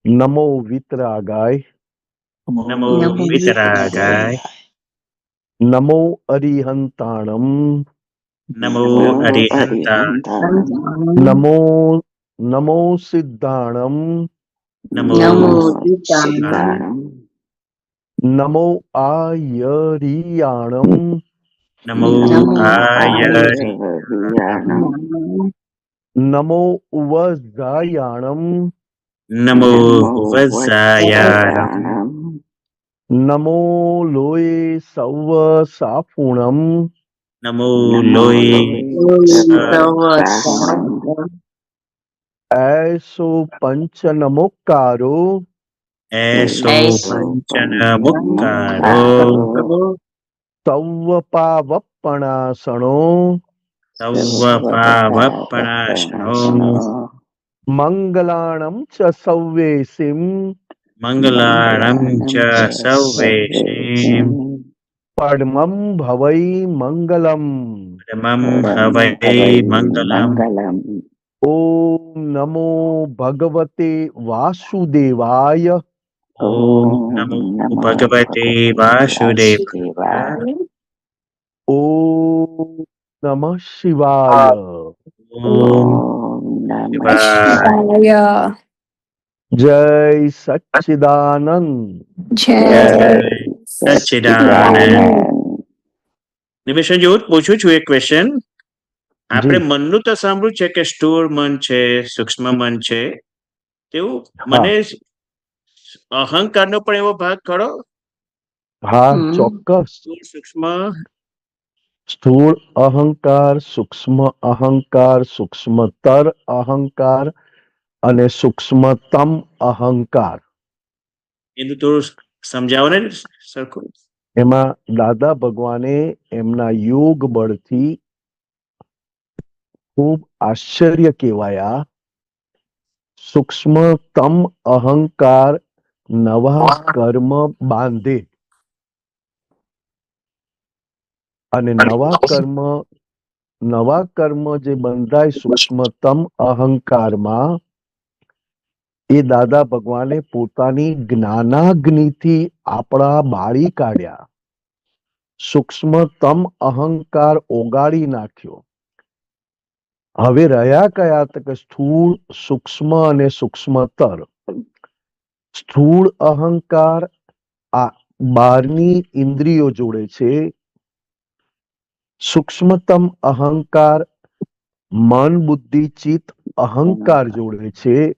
નમો વિતરાગાય. નમો નમો વિતરાગાય. નમો અરિહંતાણમ. નમો અરિહંતાણ. નમો નમો સિદ્ધાણમ. નમો નમો સિદ્ધાણ. નમો આયરિયાણમ. નમો આયરિયાણમ. નમો ઉવઝાયાણમ. નમો વજ્જાયાણમ. નમો લોય સૌ સાફુણમ. નમો લોહી એસો પંચ નમોકારો. એસો પંચન મુક્કારો. સૌ પાવપણાસણો. સૌવ પાવપણાશનો. મંગલાણમ ચ સૌવેસીમ. મંગલાણં ચ સૌવેશીમ. પડમમ ભવૈ મંગલમ. પરમં હવૈ મંગલમ. ઓમ નમો ભગવતે વાસુદેવાય. ઓમ નમો ભગવતે વાસુદેવાય. ઓમ નમઃ શિવાય. ઓમ શિવાય. જય સચ્ચિદાનંદ. જય સચ્ચિદાનંદ. નિમેશન જેવું જ પૂછું છું એક ક્વેશ્ચન. આપણે જી. મનનું તો સાંભળ્યું છે કે સ્થૂળ મન છે, સૂક્ષ્મ મન છે. તેવું હા મને અહંકારનો પણ એવો ભાગ ખરો? હા ચોક્કસ. સ્થૂળ સૂક્ષ્મ. સ્થૂળ અહંકાર, સૂક્ષ્મ અહંકાર, સૂક્ષ્મતર અહંકાર અને સૂક્ષ્મતમ અહંકાર. એનું થોડું સમજાવો ને સરખું. એમાં દાદા ભગવાને એમના યોગ બળથી ખૂબ આશ્ચર્ય કહેવાયા. સૂક્ષ્મતમ અહંકાર નવા કર્મ બાંધે અને નવા કર્મ જે બંધાય સૂક્ષ્મતમ અહંકારમાં, એ દાદા ભગવાને પોતાની જ્ઞાનાગ્નિથી આપણા બાળી કાઢ્યા. સૂક્ષ્મતમ અહંકાર ઓગાળી નાખ્યો. હવે રહ્યા કયા તો કે સ્થૂળ, સૂક્ષ્મ અને સૂક્ષ્મતર. સ્થૂળ અહંકાર આ બહારની ઇન્દ્રિયો જોડે છે. સૂક્ષ્મતમ અહંકાર મન, બુદ્ધિ, ચિત્ત, અહંકાર જોડે છે.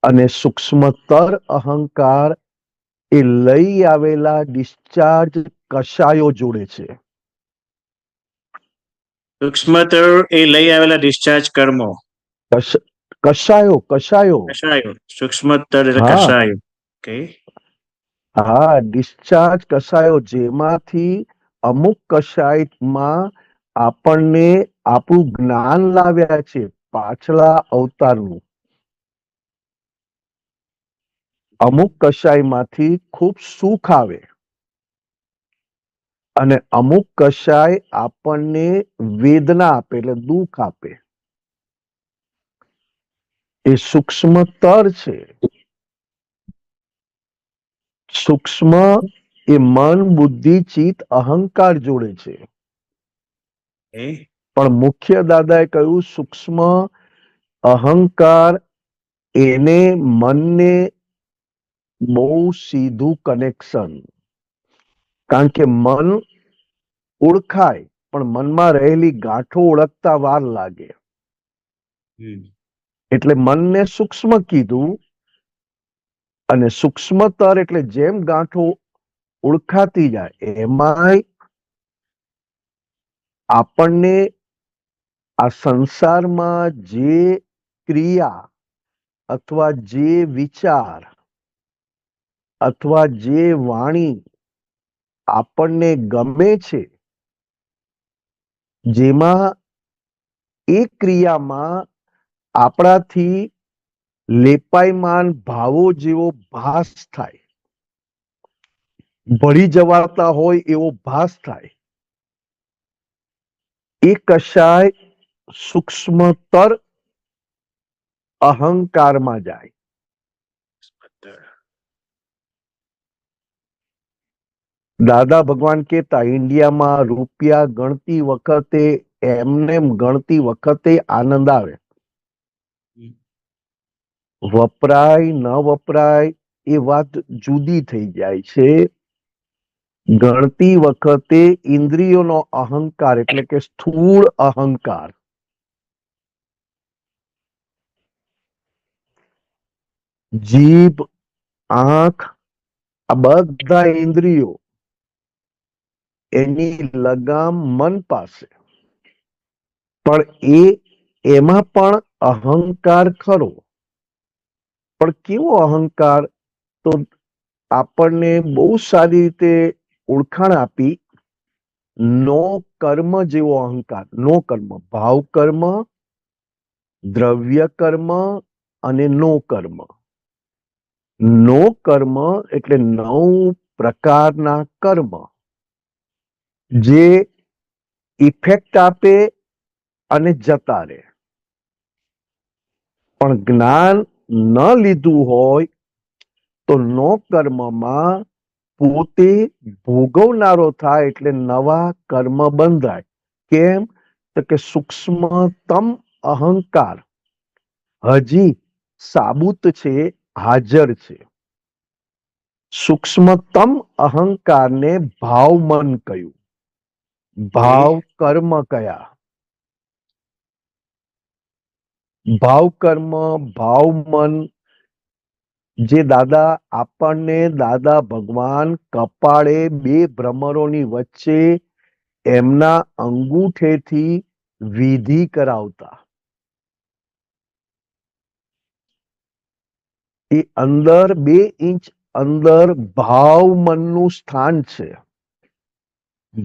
અને સૂક્ષ્મતર અહંકાર એ લઈ આવેલા ડિસ્ચાર્જ કશાયો જોડે છે. સૂક્ષ્મતર એ લઈ આવેલા ડિસ્ચાર્જ કર્મો. કશાયો કશાયો. સૂક્ષ્મતર એટલે હા કશાયો. ઓકે. હા, ડિસ્ચાર્જ કશાયો જેમાંથી અમુક કશાયમાં આપણને આપણું જ્ઞાન લાવ્યા છે પાછલા અવતારનું. અમુક કશાયમાંથી ખૂબ સુખ આવે અને અમુક કશાય આપણને વેદના આપે એટલે દુઃખ આપે. એ સૂક્ષ્મતર છે. સૂક્ષ્મ એ મન, બુદ્ધિ, ચિત્ત, અહંકાર જોડે છે. પણ મુખ્ય દાદાએ કહ્યું સૂક્ષ્મ અહંકાર એને મનને બહુ સીધું કનેક્શન. કારણ કે મન ઓળખાય પણ મનમાં રહેલી ગાંઠો ઓળખતા વાર લાગે. એટલે મનને સૂક્ષ્મ કીધું. અને સૂક્ષ્મતર એટલે જેમ ગાંઠો ઓળખાતી જાય એમાંય આપણને આ સંસારમાં જે ક્રિયા અથવા જે વિચાર અથવા જે વાણી આપણને ગમે છે, જેમાં એ ક્રિયામાં આપણાથી લેપાયમાન ભાવો જેવો ભાસ થાય, ભળી જવાતા હોય એવો ભાસ થાય, એ કશાય સૂક્ષ્મતર અહંકારમાં જાય. દાદા ભગવાન કહેતા ઇન્ડિયામાં રૂપિયા ગણતી વખતે એમને ગણતી વખતે આનંદ આવે, વપરાય ન વપરાય એ વાત જુદી થઈ જાય છે. ગણતી વખતે ઇન્દ્રિયોનો અહંકાર એટલે કે સ્થૂળ અહંકાર, જીભ, આંખ, આ બધા ઇન્દ્રિયો એની લગામ મન પાસે, પણ એમાં પણ અહંકાર ખરો. પણ કેવો અહંકાર? તો આપણને બહુ સારી રીતે ઓળખાણ આપી, નો કર્મ જેવો અહંકાર. નો કર્મ, ભાવ કર્મ, દ્રવ્ય કર્મ અને નો કર્મ. નો કર્મ એટલે 9 પ્રકારના કર્મ જે ઇફેક્ટ આપે અને જતા રહે. પણ જ્ઞાન ન લીધું હોય તો નો કર્મમાં પોતે ભોગવનારો થાય, એટલે નવા કર્મ બંધાય. કેમ? તો કે સૂક્ષ્મતમ અહંકાર હજી સાબુત છે, હાજર છે. સૂક્ષ્મતમ અહંકારને ભાવ મન કહ્યું. ભાવ કર્મ કયા? ભાવ કર્મ, ભાવ મન જે આપણને દાદા ભગવાન કપાળે 2 ભ્રમરોની વચ્ચે એમના અંગૂઠેથી વિધિ કરાવતા. એ અંદર 2 ઇંચ અંદર ભાવ મનનું સ્થાન છે.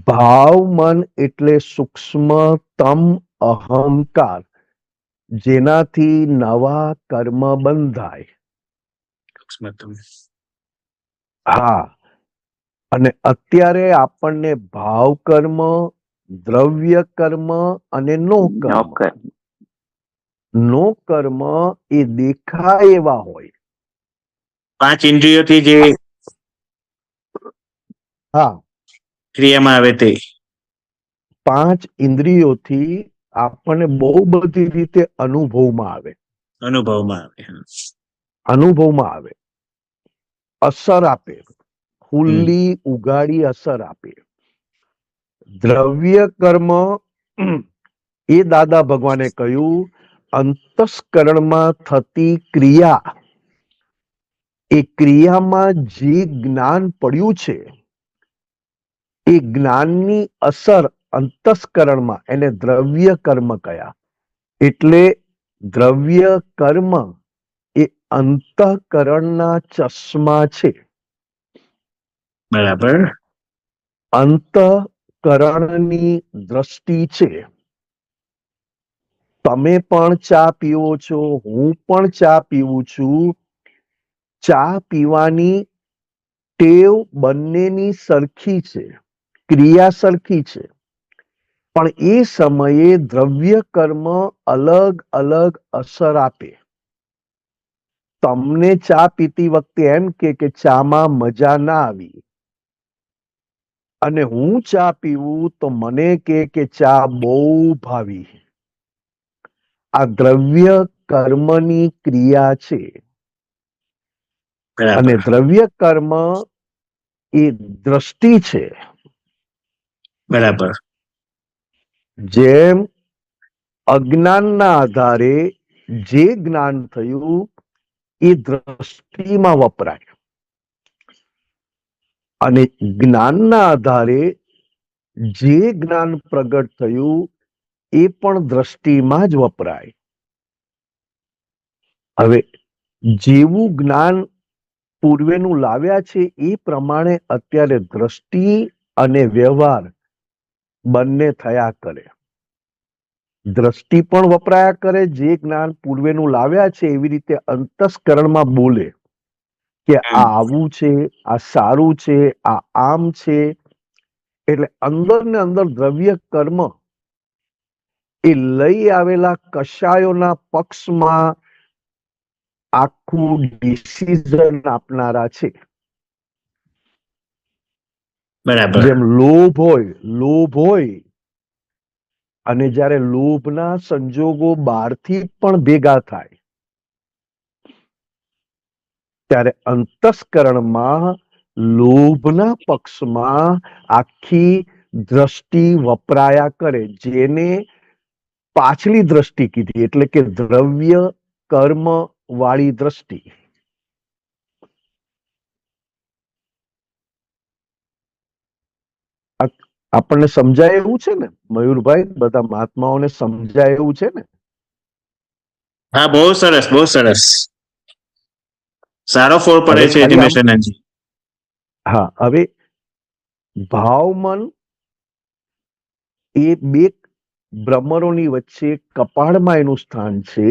ભાવ મન એટલે સૂક્ષ્મતમ અહંકાર, જેનાથી નવા કર્મ બંધાય. હા, અને અત્યારે આપણને ભાવ કર્મ, દ્રવ્ય કર્મ અને નો કર્મ. નો કર્મ એ દેખાય એવા હોય. 5 ઇન્દ્રિયોથી જે હા, ક્રિયામાં આવે તે 5 ઇન્દ્રિયોથી આપણને બહુ બધી રીતે અનુભવમાં આવે. અનુભવમાં આવે, અસર આપે, ખુલ્લી ઉગાડી અસર આપે. દ્રવ્ય કર્મ એ દાદા ભગવાને કહ્યું અંતસ્કરણમાં થતી ક્રિયા. એ ક્રિયામાં જે જ્ઞાન પડ્યું છે એ જ્ઞાનની અસર અંતસ્કરણમાં, એને દ્રવ્ય કર્મ કયા. એટલે દ્રવ્ય કર્મ એ અંતઃકરણના ચશ્મા છે. બરાબર. અંતઃકરણની દ્રષ્ટિ છે. તમે પણ ચા પીવો છો, હું પણ ચા પીવું છું. ચા પીવાની ટેવ બંનેની સરખી છે, ક્રિયા સરખી છે, પણ એ સમયે દ્રવ્ય કર્મ અલગ અલગ અસર આપે. તમને ચા પીતી વખતે એમ કે ચામાં મજા ના આવી, અને હું ચા પીવું તો મને કે ચા બહુ ભાવી. આ દ્રવ્ય કર્મની ક્રિયા છે. અને દ્રવ્ય કર્મ એ દ્રષ્ટિ છે. બરાબર. જેમ અજ્ઞાનના આધારે જે જ્ઞાન થયું એ દ્રષ્ટિમાં વપરાય, અને જ્ઞાનના આધારે જે જ્ઞાન પ્રગટ થયું એ પણ દ્રષ્ટિમાં જ વપરાય. હવે જેવું જ્ઞાન પૂર્વેનું લાવ્યા છે એ પ્રમાણે અત્યારે દ્રષ્ટિ અને વ્યવહાર બંને થયા કરે. દ્રષ્ટિ પણ વપરાયા કરે, જે જ્ઞાન પૂર્વેનું લાવ્યા છે એવી રીતે અંતસ્કરણમાં બોલે કે આ આવું છે, આ સારું છે, આ આમ છે. એટલે અંદર ને અંદર દ્રવ્ય કર્મ એ લઈ આવેલા કશાયોના પક્ષમાં આખું ડિસિઝન આપનારા છે. બરાબર. જેમ લોભ હોય અને જ્યારે લોભના સંજોગો બહારથી પણ ભેગા થાય ત્યારે અંતસ્કરણમાં લોભના પક્ષમાં આખી દ્રષ્ટિ વપરાયા કરે, જેને પાછલી દ્રષ્ટિ કીધી, એટલે કે દ્રવ્ય કર્મ વાળી દ્રષ્ટિ. આપણને સમજાય એવું છે ને મયુરભાઈ? બધા મહાત્માઓને સમજાય એવું છે ને? હા, બહુ સરસ, બહુ સરસ. સારો ફોડ પડે હવે છે ખાલી આમ, નિમેશાનંદજી. હા, હવે ભાવ મન એ બે ભ્રમરોની વચ્ચે કપાળમાં એનું સ્થાન છે,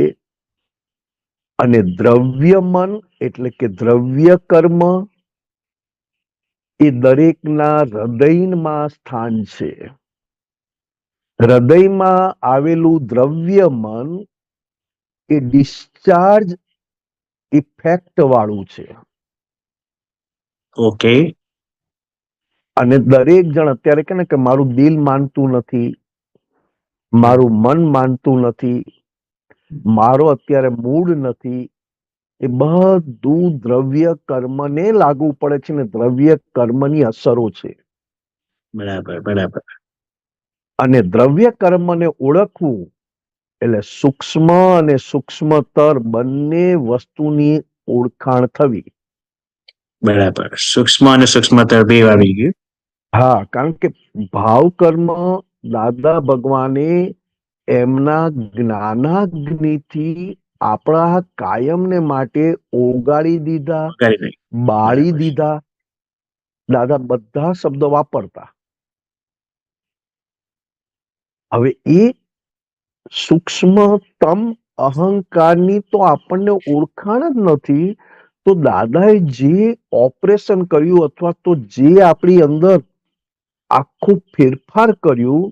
અને દ્રવ્ય મન એટલે કે દ્રવ્ય કર્મ એ દરેકના હૃદયમાં સ્થાન છે. હૃદયમાં આવેલું દ્રવ્ય મન એ ડિસ્ચાર્જ ઇફેક્ટ વાળું છે. ઓકે. અને દરેક જણ અત્યારે કે ને કે મારું દિલ માનતું નથી, મારું મન માનતું નથી, મારો અત્યારે મૂડ નથી, એ બધું દ્રવ્ય કર્મને લાગુ પડે છે ને દ્રવ્ય કર્મની અસરો છે. બરાબર, બરાબર. અને દ્રવ્ય કર્મને ઓળખવું એટલે સૂક્ષ્મ અને સૂક્ષ્મતર બંને વસ્તુની ઓળખાણ થવી. બરાબર. સૂક્ષ્મ અને સૂક્ષ્મતર બે આવી ગયું. હા, કારણ કે ભાવ કર્મ દાદા ભગવાને એમના જ્ઞાનાગ્નિથી આપણા કાયમને માટે ઓગાળી દીધા, કરી દઈ. બાળી બરાબર. દીધા. દાદા બધા શબ્દો વાપરતા. હવે એ સૂક્ષ્મતમ અહંકારની તો આપણને ઓળખાણ જ નથી, તો દાદાએ જે ઓપરેશન કર્યું અથવા તો જે આપણી અંદર આખું ફેરફાર કર્યું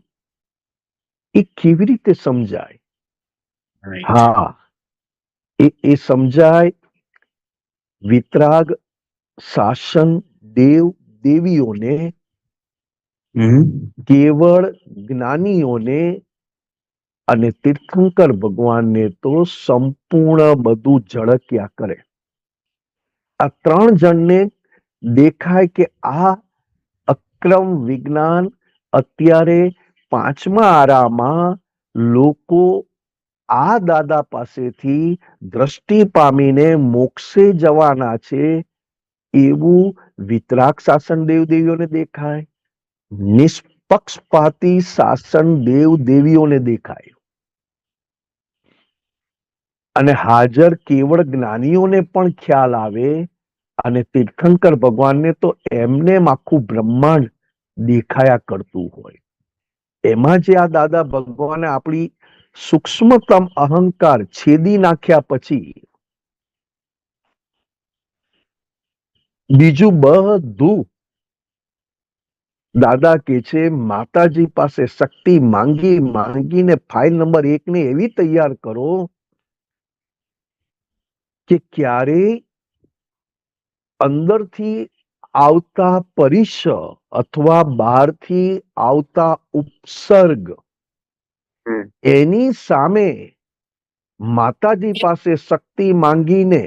એ કેવી રીતે સમજાય? રાઈટ. હા, એ સમજાય વિતરાગ શાસન દેવ દેવીઓને, કેવળ જ્ઞાનીઓને અને તીર્થંકર ભગવાનને તો સંપૂર્ણ બધું ઝળક્યા કરે. આ ત્રણ જણને દેખાય કે આ અક્રમ વિજ્ઞાન અત્યારે પાંચમા આરામાં લોકો આ દાદા પાસેથી દ્રષ્ટિ પામીને મોક્ષે જવાના છે, એવું વિતરાગ શાસન દેવ દેવીઓને દેખાય, નિષ્પક્ષપાતી શાસન દેવ દેવીઓને દેખાય, અને હાજર કેવળ જ્ઞાનીઓને પણ ખ્યાલ આવે, અને તીર્થંકર ભગવાનને તો એમને આખું બ્રહ્માંડ દેખાયા કરતું હોય. એમાં જે આ દાદા ભગવાને આપણી સૂક્ષ્મતમ અહંકાર છેદી નાખ્યા પછી બીજું બધું દાદા કે છે માતાજી પાસે શક્તિ માંગી માંગીને ફાઇલ નંબર 1 ને એવી તૈયાર કરો કે ક્યારેય અંદરથી આવતા પરિશ અથવા બહારથી આવતા ઉપસર્ગ એની સામે માતાજી પાસે શક્તિ માંગીને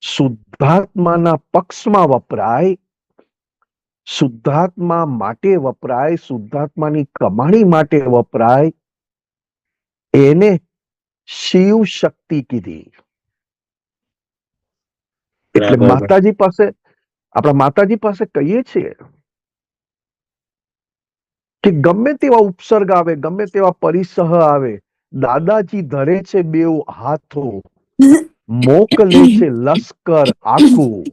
શુદ્ધાત્માના પક્ષમાં વપરાય, શુદ્ધાત્મા માટે વપરાય, શુદ્ધાત્માની કમાણી માટે વપરાય, એને શિવ શક્તિ કીધી. એટલે બરાબર. માતાજી પાસે, આપણા માતાજી પાસે કહીએ છીએ કે ગમે તેવા ઉપસર્ગ આવે, ગમે તેવા પરિસહ આવે, દાદાજી ધરે છે બેઉ હાથો, મોકલે છે લશ્કર આખું.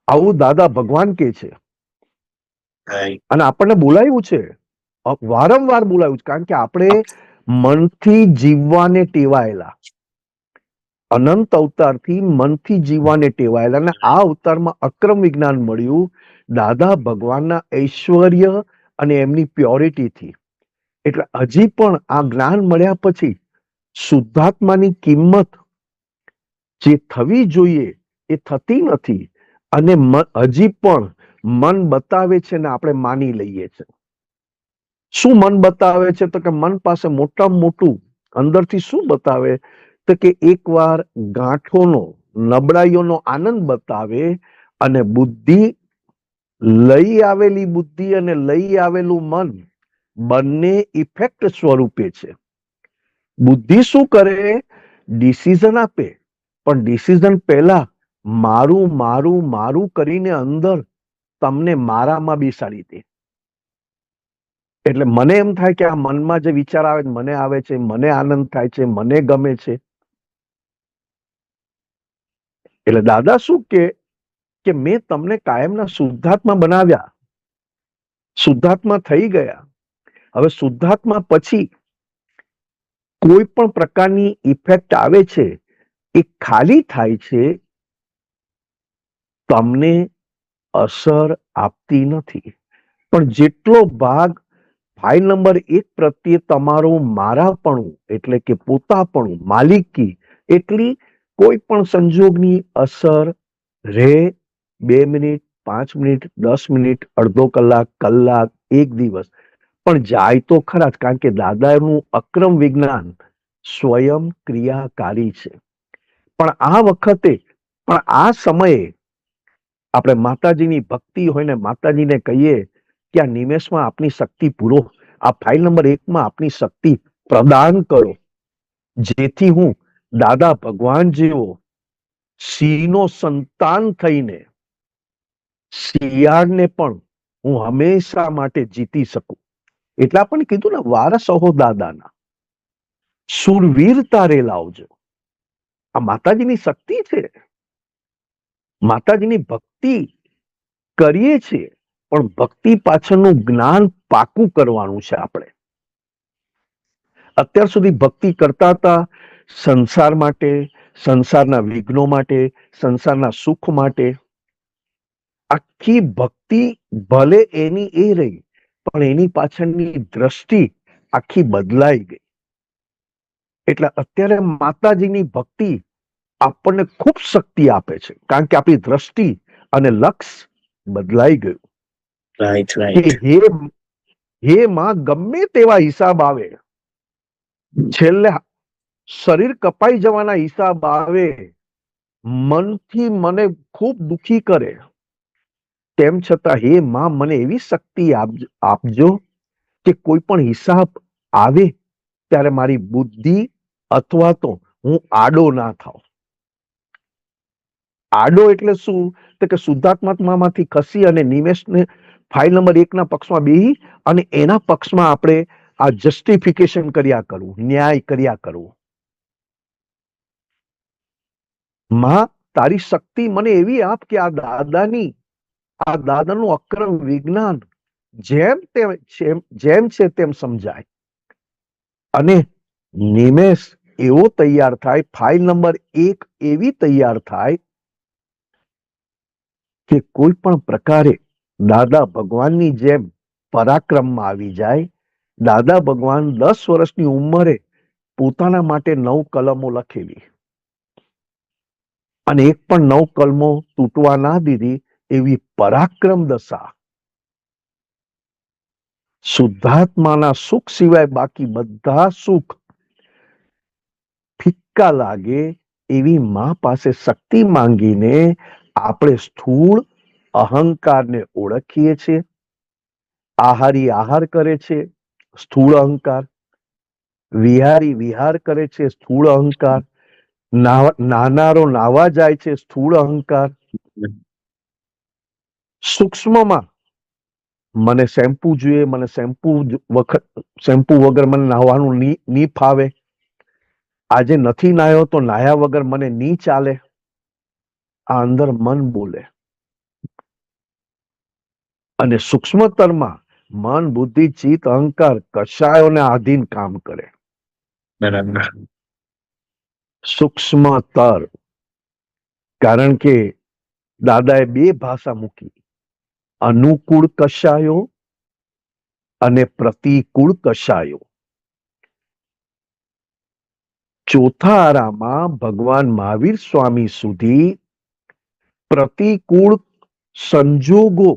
આવું દાદા ભગવાન કે છે. રાઈટ. અને આપણને બોલાયું છે, વારંવાર બોલાયું છે, કારણ કે આપણે મનથી જીવવાને ટેવાયેલા, અનંત અવતારથી મનથી જીવવાને ટેવાયેલા, અને આ અવતારમાં અક્રમ વિજ્ઞાન મળ્યું દાદા ભગવાનના ઐશ્વર્ય અને એમની પ્યોરિટીથી. એટલે હજી પણ આ જ્ઞાન મળ્યા પછી શુદ્ધાત્માની કિંમત જે થવી જોઈએ એ થતી નથી, અને હજી પણ મન બતાવે છે ને આપણે માની લઈએ છે. શું મન બતાવે છે? તો કે મન પાસે મોટામાં મોટું અંદરથી શું બતાવે? તો કે એકવાર ગાંઠોનો, નબળાઈઓનો આનંદ બતાવે, અને બુદ્ધિ, લઈ આવેલી બુદ્ધિ અને લઈ આવેલું મન બંને ઇફેક્ટ સ્વરૂપે છે. બુદ્ધિ શું કરે? ડિસિઝન આપે, પણ ડિસિઝન પહેલા મારું મારું મારું કરીને અંદર તમને મારામાં બેસાડી દે. એટલે મને એમ થાય કે આ મનમાં જે વિચાર આવે મને આવે છે, મને આનંદ થાય છે, મને ગમે છે. એટલે દાદા શું કે મેં તમને કાયમના શુદ્ધાત્મા બનાવ્યા, શુદ્ધાત્મા થઈ ગયા. હવે શુદ્ધાત્મા પછી કોઈ પણ પ્રકારની ઇફેક્ટ આવે છે એ ખાલી થાય છે, તમને અસર આપતી નથી. પણ જેટલો ભાગ ફાઇલ નંબર 1 પ્રત્યે તમારું મારાપણું એટલે કે પોતાપણું, માલિકી, એટલી કોઈ પણ સંજોગની અસર રહે 2 મિનિટ, 5 મિનિટ, 10 મિનિટ, અડધો કલાક, કલાક, 1 દિવસ, પણ જાય તો ખરા જ. કારણ કે દાદાનું અક્રમ વિજ્ઞાન સ્વયં ક્રિયાકારી છે. પણ આ વખતે, પણ આ સમયે આપણે માતાજીની ભક્તિ હોય ને માતાજીને કહીએ કે આ નિમેષમાં આપની શક્તિ પૂરો, આ ફાઇલ નંબર 1 માં આપની શક્તિ પ્રદાન કરો, જેથી હું દાદા ભગવાન જેવો સિંહનો સંતાન થઈને શિયાળને પણ હું હંમેશા માટે જીતી શકું. એટલે આપણને કીધું ને, વારસ હો દાદાના, સુરવીર તારે લાવજો. આ માતાજીની શક્તિ છે. માતાજીની ભક્તિ કરીએ છીએ, પણ ભક્તિ પાછળનું જ્ઞાન પાકું કરવાનું છે આપણે. અત્યાર સુધી ભક્તિ કરતા હતા સંસાર માટે, સંસારના વિઘ્નો માટે, સંસારના સુખ માટે. આખી ભક્તિ ભલે એની એ રહી, પણ એની પાછળની દ્રષ્ટિ આખી બદલાઈ ગઈ. એટલે અત્યારે માતાજીની ભક્તિ આપણને ખૂબ શક્તિ આપે છે, કારણ કે આપણી દ્રષ્ટિ અને લક્ષ્ય બદલાઈ ગયું. રાઈટ કે રાઈટ. હે માં, ગમે તેવા હિસાબ આવે, છેલ્લે શરીર કપાઈ જવાના હિસાબ આવે, મનથી મને ખૂબ દુખી કરે, તેમ છતાં હે માં, મને એવી શક્તિ આપજો કે કોઈ પણ હિસાબ આવે ત્યારે મારી બુદ્ધિ અથવા તો હું આડો ના થાઉં. આડો એટલે શું? તો કે શુદ્ધાત્મામાંથી ખસી અને નિમેષને ફાઇલ નંબર 1 ના પક્ષમાં બેહી અને એના પક્ષમાં આપણે આ જસ્ટિફિકેશન કર્યા કરવું, ન્યાય કર્યા કરવું. માં, તારી શક્તિ મને એવી આપ કે આ દાદાનું અક્રમ વિજ્ઞાન જેમ છે તેમ સમજાય, અને નિમેષ એવો તૈયાર થાય, ફાઇલ નંબર 1 એવી તૈયાર થાય કે કોઈ પણ પ્રકારે દાદા ભગવાનની જેમ પરાક્રમમાં આવી જાય. દાદા ભગવાન 10 વર્ષની ઉંમરે પોતાના માટે 9 કલમો લખેલી, અને એક પણ 9 કલમો તૂટવા ના દીધી, એવી પરાક્રમ દશા. શુદ્ધાત્માના સુખ સિવાય બાકી બધા સુખ ફિક્કા લાગે, એવી માં પાસે શક્તિ માંગીને આપણે સ્થૂળ અહંકારને ઓળખીએ છીએ. આહારી આહાર કરે છે, સ્થૂળ અહંકાર. વિહારી વિહાર કરે છે, સ્થૂળ અહંકાર. નાનારો નાવા જાય છે, સ્થૂળ અહંકાર. સૂક્ષ્મમાં મને શેમ્પુ જોઈએ, મને શેમ્પુ વગર મને નાહવાનું ની ફાવે, આજે નથી નાહ્યો તો નાહ્યા વગર મને ની ચાલે. આ અંદર મન બોલે. અને સૂક્ષ્મતરમાં મન, બુદ્ધિ, ચિત્ત, અહંકાર કશાયોને આધીન કામ કરે. બરાબર. સૂક્ષ્મતર, કારણ કે દાદાએ 2 ભાષા મૂકી, અનુકૂળ કશાયો અને પ્રતિકૂળ કશાયો. ચોથા આરામાં ભગવાન મહાવીર સ્વામી સુધી પ્રતિકૂળ સંજોગો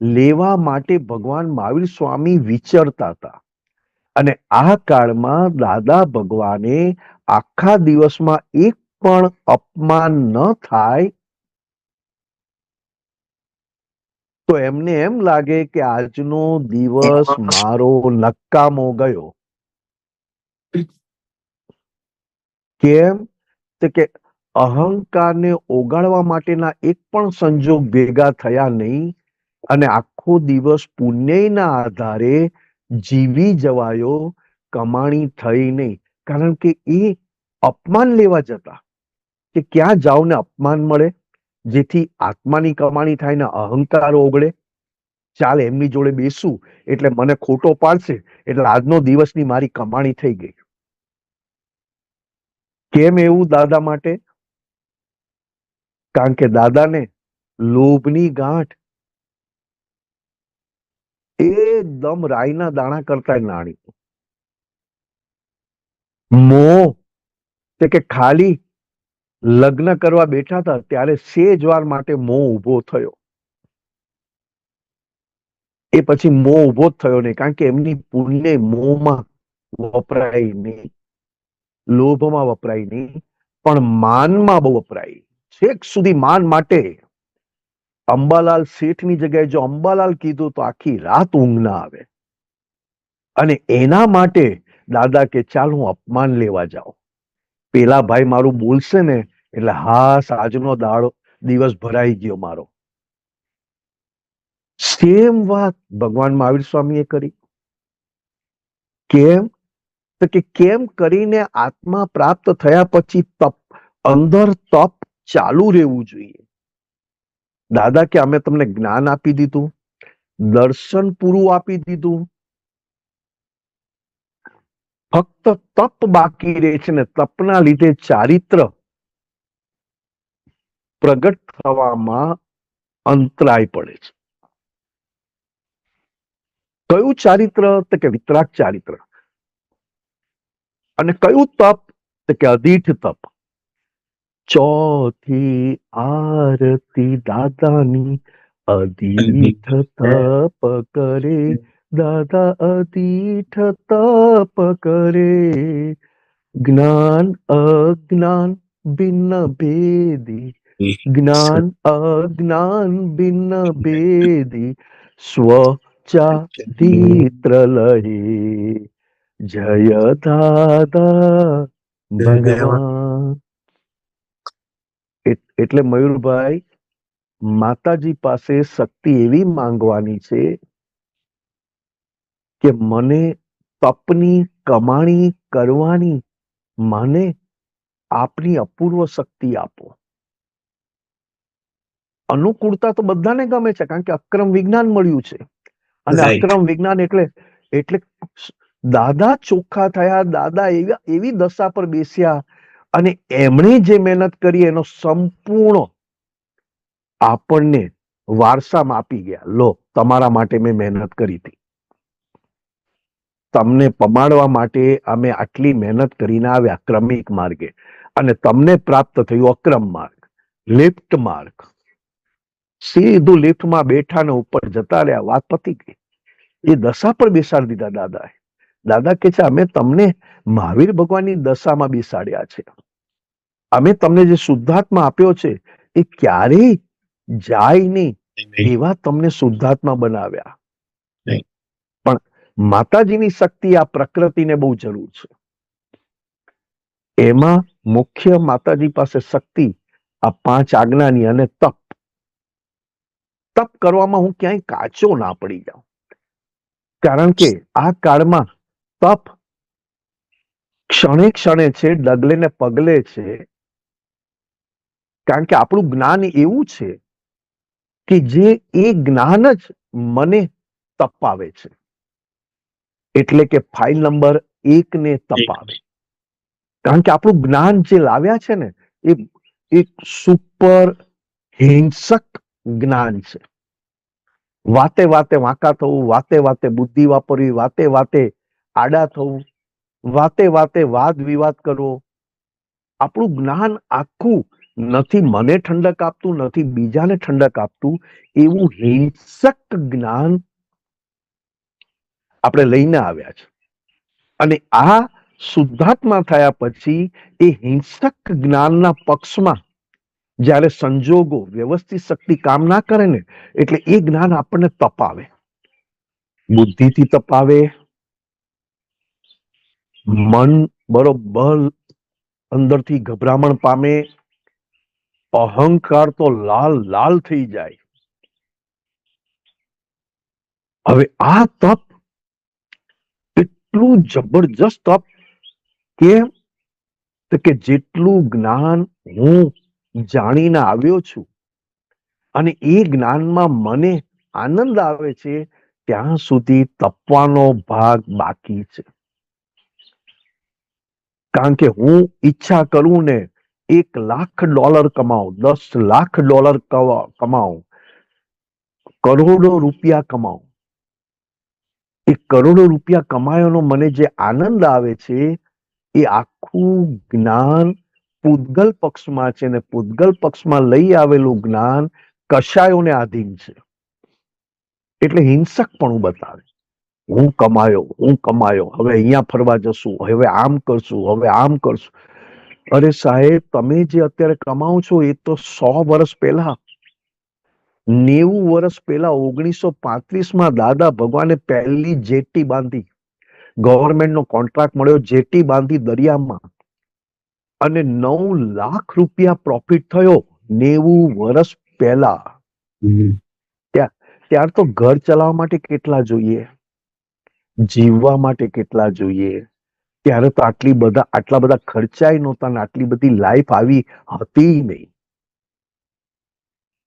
લેવા માટે ભગવાન મહાવીર સ્વામી વિચરતા હતા. અને આ કાળમાં દાદા ભગવાને આખા દિવસમાં એક પણ અપમાન ન થાય તો એમને એમ લાગે કે આજનો દિવસ મારો નકામો ગયો. કેમ? તો કે અહંકારને ઓગાળવા માટેના એક પણ સંજોગ ભેગા થયા નહીં અને આખો દિવસ પુણ્યના આધારે જીવી જવાયો, કમાણી થઈ નહીં. કારણ કે એ અપમાન લેવા જતા કે ક્યાં જાઓ ને અપમાન મળે, જેથી આત્માની કમાણી થાય ને અહંકાર ઓગળે. ચાલ એમની જોડે બેસું એટલે મને ખોટો પાડશે એટલે આજનો દિવસની મારી કમાણી થઈ ગઈ. કેમ એવું દાદા માટે? કારણ કે દાદાને લોભની ગાંઠ એકદમ રાઈના દાણા કરતા નાણી. મોહ તે કે ખાલી લગ્ન કરવા બેઠા હતા ત્યારે સેજવાર માટે મોહ ઉભો થયો. એ પછી મોહ ઉભો જ થયો નહીં, કારણ કે એમની પુણ્ય મોહમાં વપરાય નહીં, લોભમાં વપરાય નહીં, પણ માનમાં બહુ વપરાય. છેક સુધી માન માટે અંબાલાલ શેઠની જગ્યાએ જો અંબાલાલ કીધું તો આખી રાત ઊંઘ ના આવે. અને એના માટે દાદા કે ચાલ હું અપમાન લેવા જાઉં. પેલા ભાઈ મારું બોલશે ને એટલે હાસ આજનો દાડો દિવસ ભરાઈ ગયો મારો. સેમ વાત ભગવાન મહાવીર સ્વામીએ કરી. કેમ? તો કે કેમ કરીને આત્મા પ્રાપ્ત થયા પછી તપ અંદર તપ ચાલુ રહેવું જોઈએ. દાદા કે અમે તમને જ્ઞાન આપી દીધું, દર્શન પૂરું આપી દીધું, ફક્ત તપ બાકી રહે છે ને તપના લીધે ચારિત્ર પ્રગટ થવામાં અંતરાય પડે છે. કયું ચારિત્ર? તો કે વિતરાગ ચારિત્ર. અને કયું તપ? તો કે અદીઠ તપ. ચોથી આરતી દાદાની, અદીઠ તપ કરે દાદા, અદીઠ તપ કરે. જ્ઞાન અજ્ઞાન ભિન્ન ભેદી, જ્ઞાન અજ્ઞાન ભિન્ન ભેદી, સ્વચારિત્ર લહે જય દાદા ભગવાન. એટલે મયુરભાઈ, માતાજી પાસે શક્તિ એવી માંગવાની છે કે મને તપની કમાણી કરવાની મને આપની અપૂર્વ શક્તિ આપો. અનુકૂળતા તો બધાને ગમે છે, કારણ કે અક્રમ વિજ્ઞાન મળ્યું છે. અને અક્રમ વિજ્ઞાન એટલે દાદા ચોખ્ખા થયા, દાદા એવી દશા પર બેસ્યા અને એમણે જે મહેનત કરી એનો સંપૂર્ણ આપણને વારસામાં આપી ગયા. લો, તમારા માટે મેં મહેનત કરી હતી, તમને પમાડવા માટે અમે આટલી મહેનત કરીને આવ્યા ક્રમિક માર્ગે, અને તમને પ્રાપ્ત થયું અક્રમ માર્ગ, લિફ્ટ માર્ગ. સીધું લિફ્ટમાં બેઠા ને ઉપર જતા રહ્યા, વાત પતી ગઈ. એ દશા પર બેસાડી દીધા દાદાએ. દાદા કે છે અમે તમને મહાવીર ભગવાનની દશામાં બેસાડ્યા છે. અમે તમને જે શુદ્ધાત્મા આપ્યો છે એ ક્યારેય જાય નહીં એવા તમને શુદ્ધાત્મા બનાવ્યા. પણ માતાજીની શક્તિ આ પ્રકૃતિને બહુ જરૂર છે. એમાં મુખ્ય માતાજી પાસે શક્તિ આ 5 આજ્ઞાની અને તપ. તપ કરવામાં હું ક્યાંય કાચો ના પડી જાઉં, કારણ કે આ કાળમાં તપ ક્ષણે ક્ષણે છે, ડગલે ને પગલે છે. કારણ કે આપણું જ્ઞાન એવું છે કે જે એ જ્ઞાન જ મને તપાવે છે. એટલે કે ફાઇલ નંબર 1 ને તપાવે. કારણ કે આપણું જ્ઞાન જે લાવ્યા છે ને એ એક સુપર હિંસક જ્ઞાન છે. વાતે વાતે વાંકા થવું, વાતે વાતે બુદ્ધિ વાપરવી, વાતે વાતે આડા થવું, વાતે વાતે વાદ વિવાદ કરવો. આપણું જ્ઞાન આખું નથી મને ઠંડક આપતું, નથી બીજાને ઠંડક આપતું, એવું હિંસક જ્ઞાન આપણે લઈને આવ્યા છે. અને આ શુદ્ધાત્મા થયા પછી એ હિંસક જ્ઞાનના પક્ષમાં જ્યારે સંજોગો વ્યવસ્થિત શક્તિ કામ ના કરે ને, એટલે એ જ્ઞાન આપણને તપાવે, બુદ્ધિથી તપાવે, મન બરોબર અંદરથી ગભરામણ પામે, અહંકાર તો લાલ લાલ થઈ જાય. હવે આ તપ એટલું જબરજસ્ત તપ, કેમ કે જેટલું જ્ઞાન હું જાણીને આવ્યો છું અને એ જ્ઞાનમાં મને આનંદ આવે છે, ત્યાં સુધી તપવાનો ભાગ બાકી છે. કારણ કે હું ઈચ્છા કરું ને $1,00,000 કમાઉં, $10,00,000 કમાઉં, કરોડો રૂપિયા કમાઉં, એ કરોડો રૂપિયા કમાયોનો મને જે આનંદ આવે છે, એ આખું જ્ઞાન પૂતગલ પક્ષમાં છે, ને પૂતગલ પક્ષમાં લઈ આવેલું જ્ઞાન કશાયોને આધીન છે. એટલે હિંસકપણું બતાવે. હું કમાયો, હવે અહીંયા ફરવા જશું, હવે આમ કરશું, હવે આમ કરશું. અરે સાહેબ, તમે જે અત્યારે કમાઓ છો એ તો 100 વર્ષ પહેલા, 90 વર્ષ પહેલા 1935માં દાદા ભગવાને પહેલી જેટી બાંધી, ગવર્મેન્ટનો કોન્ટ્રાક્ટ મળ્યો, જેટી બાંધી દરિયામાં, અને 9 લાખ રૂપિયા પ્રોફિટ થયો 90 વર્ષ પહેલા. ત્યાર તો ઘર ચલાવવા માટે કેટલા જોઈએ, જીવવા માટે કેટલા જોઈએ, ત્યારે તો આટલા બધા ખર્ચાય નહોતા ને આટલી બધી લાઈફ આવી હતી નહીં.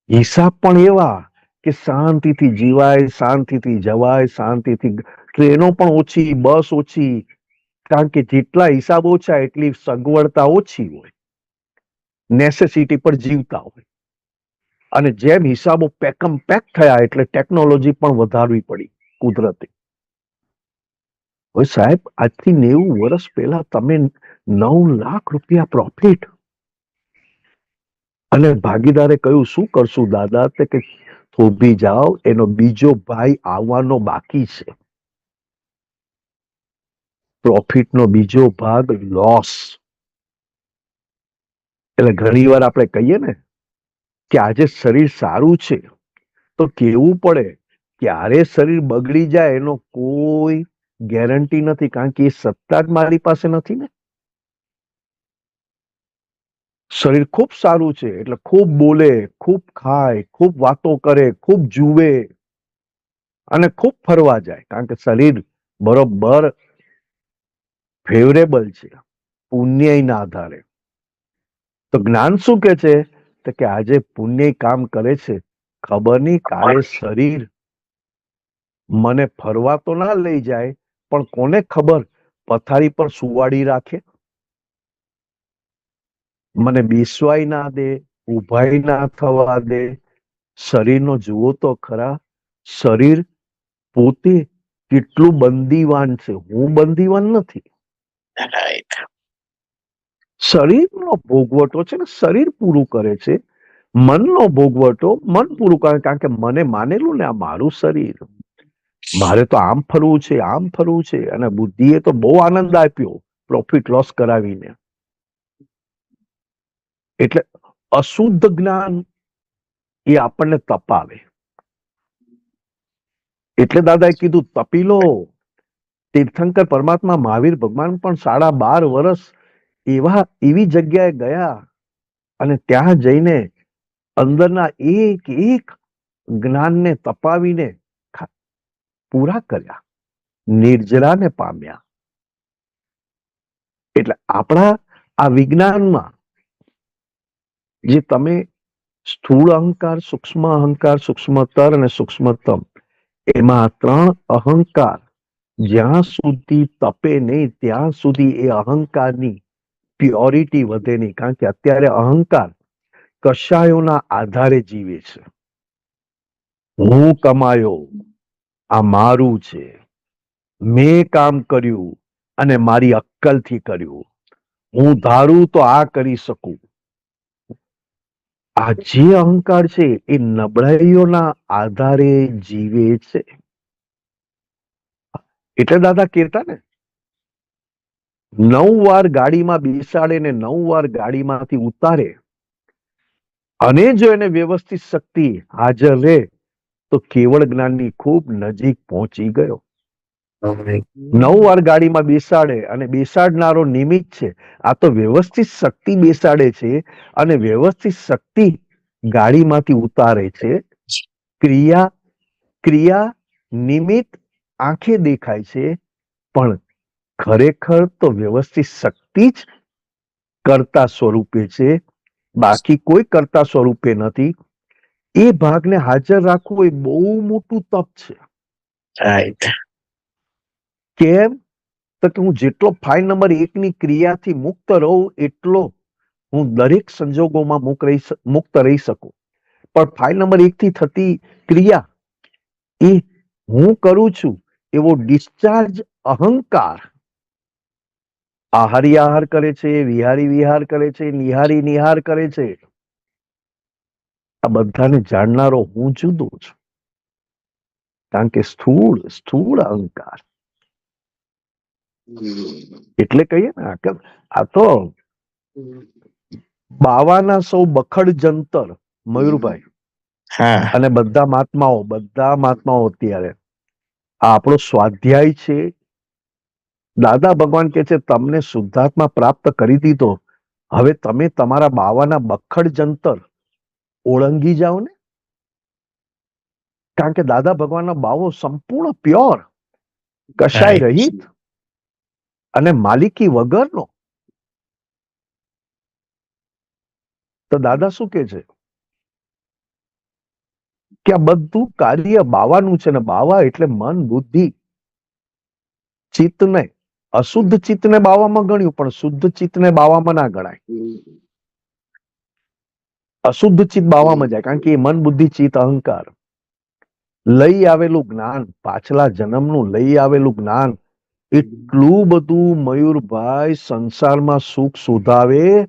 હિસાબ પણ એવા કે શાંતિથી જીવાય, શાંતિથી જવાય, શાંતિથી ટ્રેનો પણ ઓછી, બસ ઓછી, કારણ કે જેટલા હિસાબ ઓછા એટલી સગવડતા ઓછી હોય, નેસેસિટી પર જીવતા હોય. અને જેમ હિસાબો પેકમ પેક થયા એટલે ટેકનોલોજી પણ વધારવી પડી કુદરતી. હવે સાહેબ, આજથી 90 વર્ષ પહેલા તમે 9 લાખ રૂપિયા પ્રોફિટ, અને ભાગીદારે કહ્યું શું કરશું દાદા, કે થોભી જાઓ, એનો બીજો ભાઈ આવવાનો બાકી છે. પ્રોફિટનો બીજો ભાગ લોસ. એટલે ઘણી વાર આપણે કહીએ ને કે આજે શરીર સારું છે તો કેવું પડે, ક્યારે શરીર બગડી જાય એનો કોઈ ગેરંટી નથી, કારણ કે એ સત્તા જ મારી પાસે નથી ને. શરીર ખૂબ સારું છે એટલે ખૂબ બોલે, ખૂબ ખાય, ખૂબ વાતો કરે, ખૂબ જુએ અને ખૂબ ફરવા જાય, કારણ કે શરીર બરોબર ફેવરેબલ છે પુણ્યના આધારે. તો જ્ઞાન શું કે છે, તો કે આજે પુણ્ય કામ કરે છે, ખબર નહીં કાલે શરીર મને ફરવા તો ના લઈ જાય, પણ કોને ખબર પથારી પર સુવાડી રાખે, મને બેસવાય ના દે, ઉભાઈ ના થવા દે. શરીરનો જુઓ તો ખરા, શરીર પોતે કેટલું બંદીવાન છે, હું બંદીવાન નથી. શરીરનો ભોગવટો છે ને શરીર પૂરું કરે છે, મનનો ભોગવટો મન પૂરું કરે, કારણ કે મને માનેલું ને આ મારું શરીર, મારે તો આમ ફરવું છે, આમ ફરવું છે. અને બુદ્ધિએ તો બહુ આનંદ આપ્યો પ્રોફિટ લોસ કરાવીને. એટલે અશુદ્ધ જ્ઞાન એ આપણને તપાવે. એટલે દાદાએ કીધું તપી લો. તીર્થંકર પરમાત્મા મહાવીર ભગવાન પણ 12.5 વર્ષ એવી જગ્યાએ ગયા અને ત્યાં જઈને અંદરના એક એક જ્ઞાનને તપાવીને પૂરા કર્યા, નિર્જરાને પામ્યા. એટલે આપણા આ વિજ્ઞાનમાં જે તમે સ્થૂળ અહંકાર, સૂક્ષ્મતર અને સૂક્ષ્મતમ, એમાં 3 અહંકાર જ્યાં સુધી તપે નહીં ત્યાં સુધી એ અહંકારની પ્યોરિટી વધે નહીં, કારણ કે અત્યારે અહંકાર કશાયોના આધારે જીવે છે. હું કમાયો, આ મારું છે, મેં કામ કર્યું, અને મારી અક્કલથી કર્યું. હું ધારું તો આ કરી શકું. આ જે અહંકાર છે એ નબળાઈઓના આધારે જીવે છે. એટલે દાદા કહેતા ને, 9 વાર ગાડીમાં બેસાડે ને 9 વાર ગાડીમાંથી ઉતારે, અને જો એને વ્યવસ્થિત શક્તિ હાજર રહે તો કેવળ જ્ઞાનની ખૂબ નજીક પહોંચી ગયો. 9 વાર ગાડીમાં બેસાડે અને બેસાડનારો નિમિત્ત છે. આ તો વ્યવસ્થિત શક્તિ બેસાડે છે અને વ્યવસ્થિત શક્તિ ગાડીમાંથી ઉતારે છે. ક્રિયા ક્રિયા નિમિત્ત આંખે દેખાય છે, પણ ખરેખર તો વ્યવસ્થિત શક્તિ જ કર્તા સ્વરૂપે છે, બાકી કોઈ કર્તા સ્વરૂપે નથી. એ ભાગને હાજર રાખવું એ બહુ મોટું તપ છે. રાઈટ. કેમ? તો કે હું જેટલો ફાઇલ નંબર 1 ની ક્રિયાથી મુક્ત રહું એટલો હું દરેક સંજોગોમાં મુક્ત રહી શકું. પણ ફાઇલ નંબર 1 થી થતી ક્રિયા એ હું કરું છું એવો ડિસ્ચાર્જ અહંકાર આહારી આહાર કરે છે, વિહારી વિહાર કરે છે, નિહારી નિહાર કરે છે. આ બધાને જાણનારો હું જુદો છું. કારણ કે સ્થૂળ અહંકાર. એટલે કહીએ ને આ તો બાવાના સૌ બખડ જંતર, મયુરભાઈ, હા. અને બધા મહાત્માઓ અત્યારે આ આપણો સ્વાધ્યાય છે. દાદા ભગવાન કે છે તમને શુદ્ધાત્મા પ્રાપ્ત કરી દીધો, હવે તમે તમારા બાવાના બખડ જંતર ઓળંગી જાઓ ને. કારણ કે દાદા ભગવાનનો બાવો સંપૂર્ણ પ્યોર, કશાય રહિત અને માલિકી વગરનો. તો દાદા શું કે છે કે આ બધું કાર્ય બાવાનું છે, ને બાવા એટલે મન, બુદ્ધિ, ચિત્ત નહીં. અશુદ્ધ ચિત્તને બાવામાં ગણ્યું, પણ શુદ્ધ ચિત્તને બાવામાં ના ગણાય. અશુદ્ધ ચિત્ત બાવામાં જાય, કારણ કે એ મન, બુદ્ધિ, ચિત્ત, અહંકાર લઈ આવેલું જ્ઞાન, પાછલા જન્મનું લઈ આવેલું જ્ઞાન એટલું બધું મયુરભાઈ સંસારમાં સુખ શોધાવે,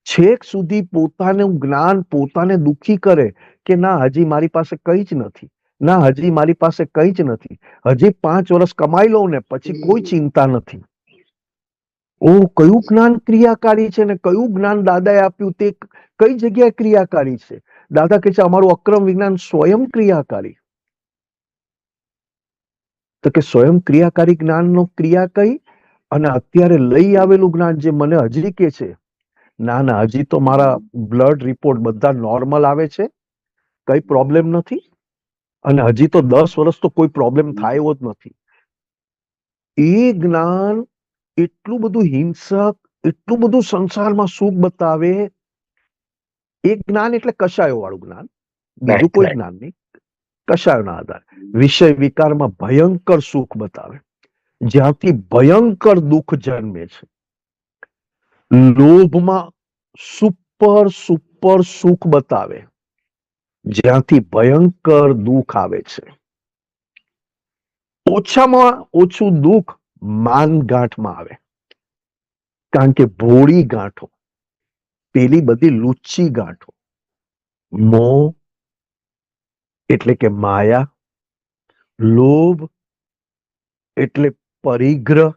છેક સુધી પોતાનું જ્ઞાન પોતાને દુખી કરે કે ના હજી મારી પાસે કંઈ જ નથી, ના હજી મારી પાસે કંઈ જ નથી, હજી 5 વર્ષ કમાઈ લઉં ને પછી કોઈ ચિંતા નથી. ઓ કયું જ્ઞાન ક્રિયાકારી છે ને કયું જ્ઞાન દાદાએ આપ્યું તે કઈ જગ્યાએ ક્રિયાકારી છે? દાદા કહે છે અમારું અક્રમ વિજ્ઞાન સ્વયં ક્રિયાકારી. તો કે સ્વયં ક્રિયાકારી જ્ઞાનનો ક્રિયા કઈ? અને અત્યારે લઈ આવેલું જ્ઞાન જે મને હજી કે છે ના હજી તો મારા બ્લડ રિપોર્ટ બધા નોર્મલ આવે છે, કઈ પ્રોબ્લેમ નથી, અને હજી તો 10 વર્ષ તો કોઈ પ્રોબ્લેમ થાય એવો જ નથી. એ જ્ઞાન એટલું બધું હિંસક, એટલું બધું સંસારમાં સુખ બતાવે. એક જ્ઞાન એટલે કશાયો વાળું જ્ઞાન, બીજું કોઈ જ્ઞાન નહીં. કશાયોના આધારે વિષય વિકારમાં ભયંકર સુખ બતાવે, જ્યાંથી ભયંકર દુઃખ જન્મે છે. લોભમાં સુપર સુખ બતાવે, જ્યાંથી ભયંકર દુઃખ આવે છે. ઓછામાં ઓછું દુઃખ માન ગાંઠમાં આવે, કારણ કે ભોળી ગાંઠો, પેલી બધી લુચ્ચી ગાંઠો, મોહ એટલે કે માયા, લોભ એટલે પરિગ્રહ,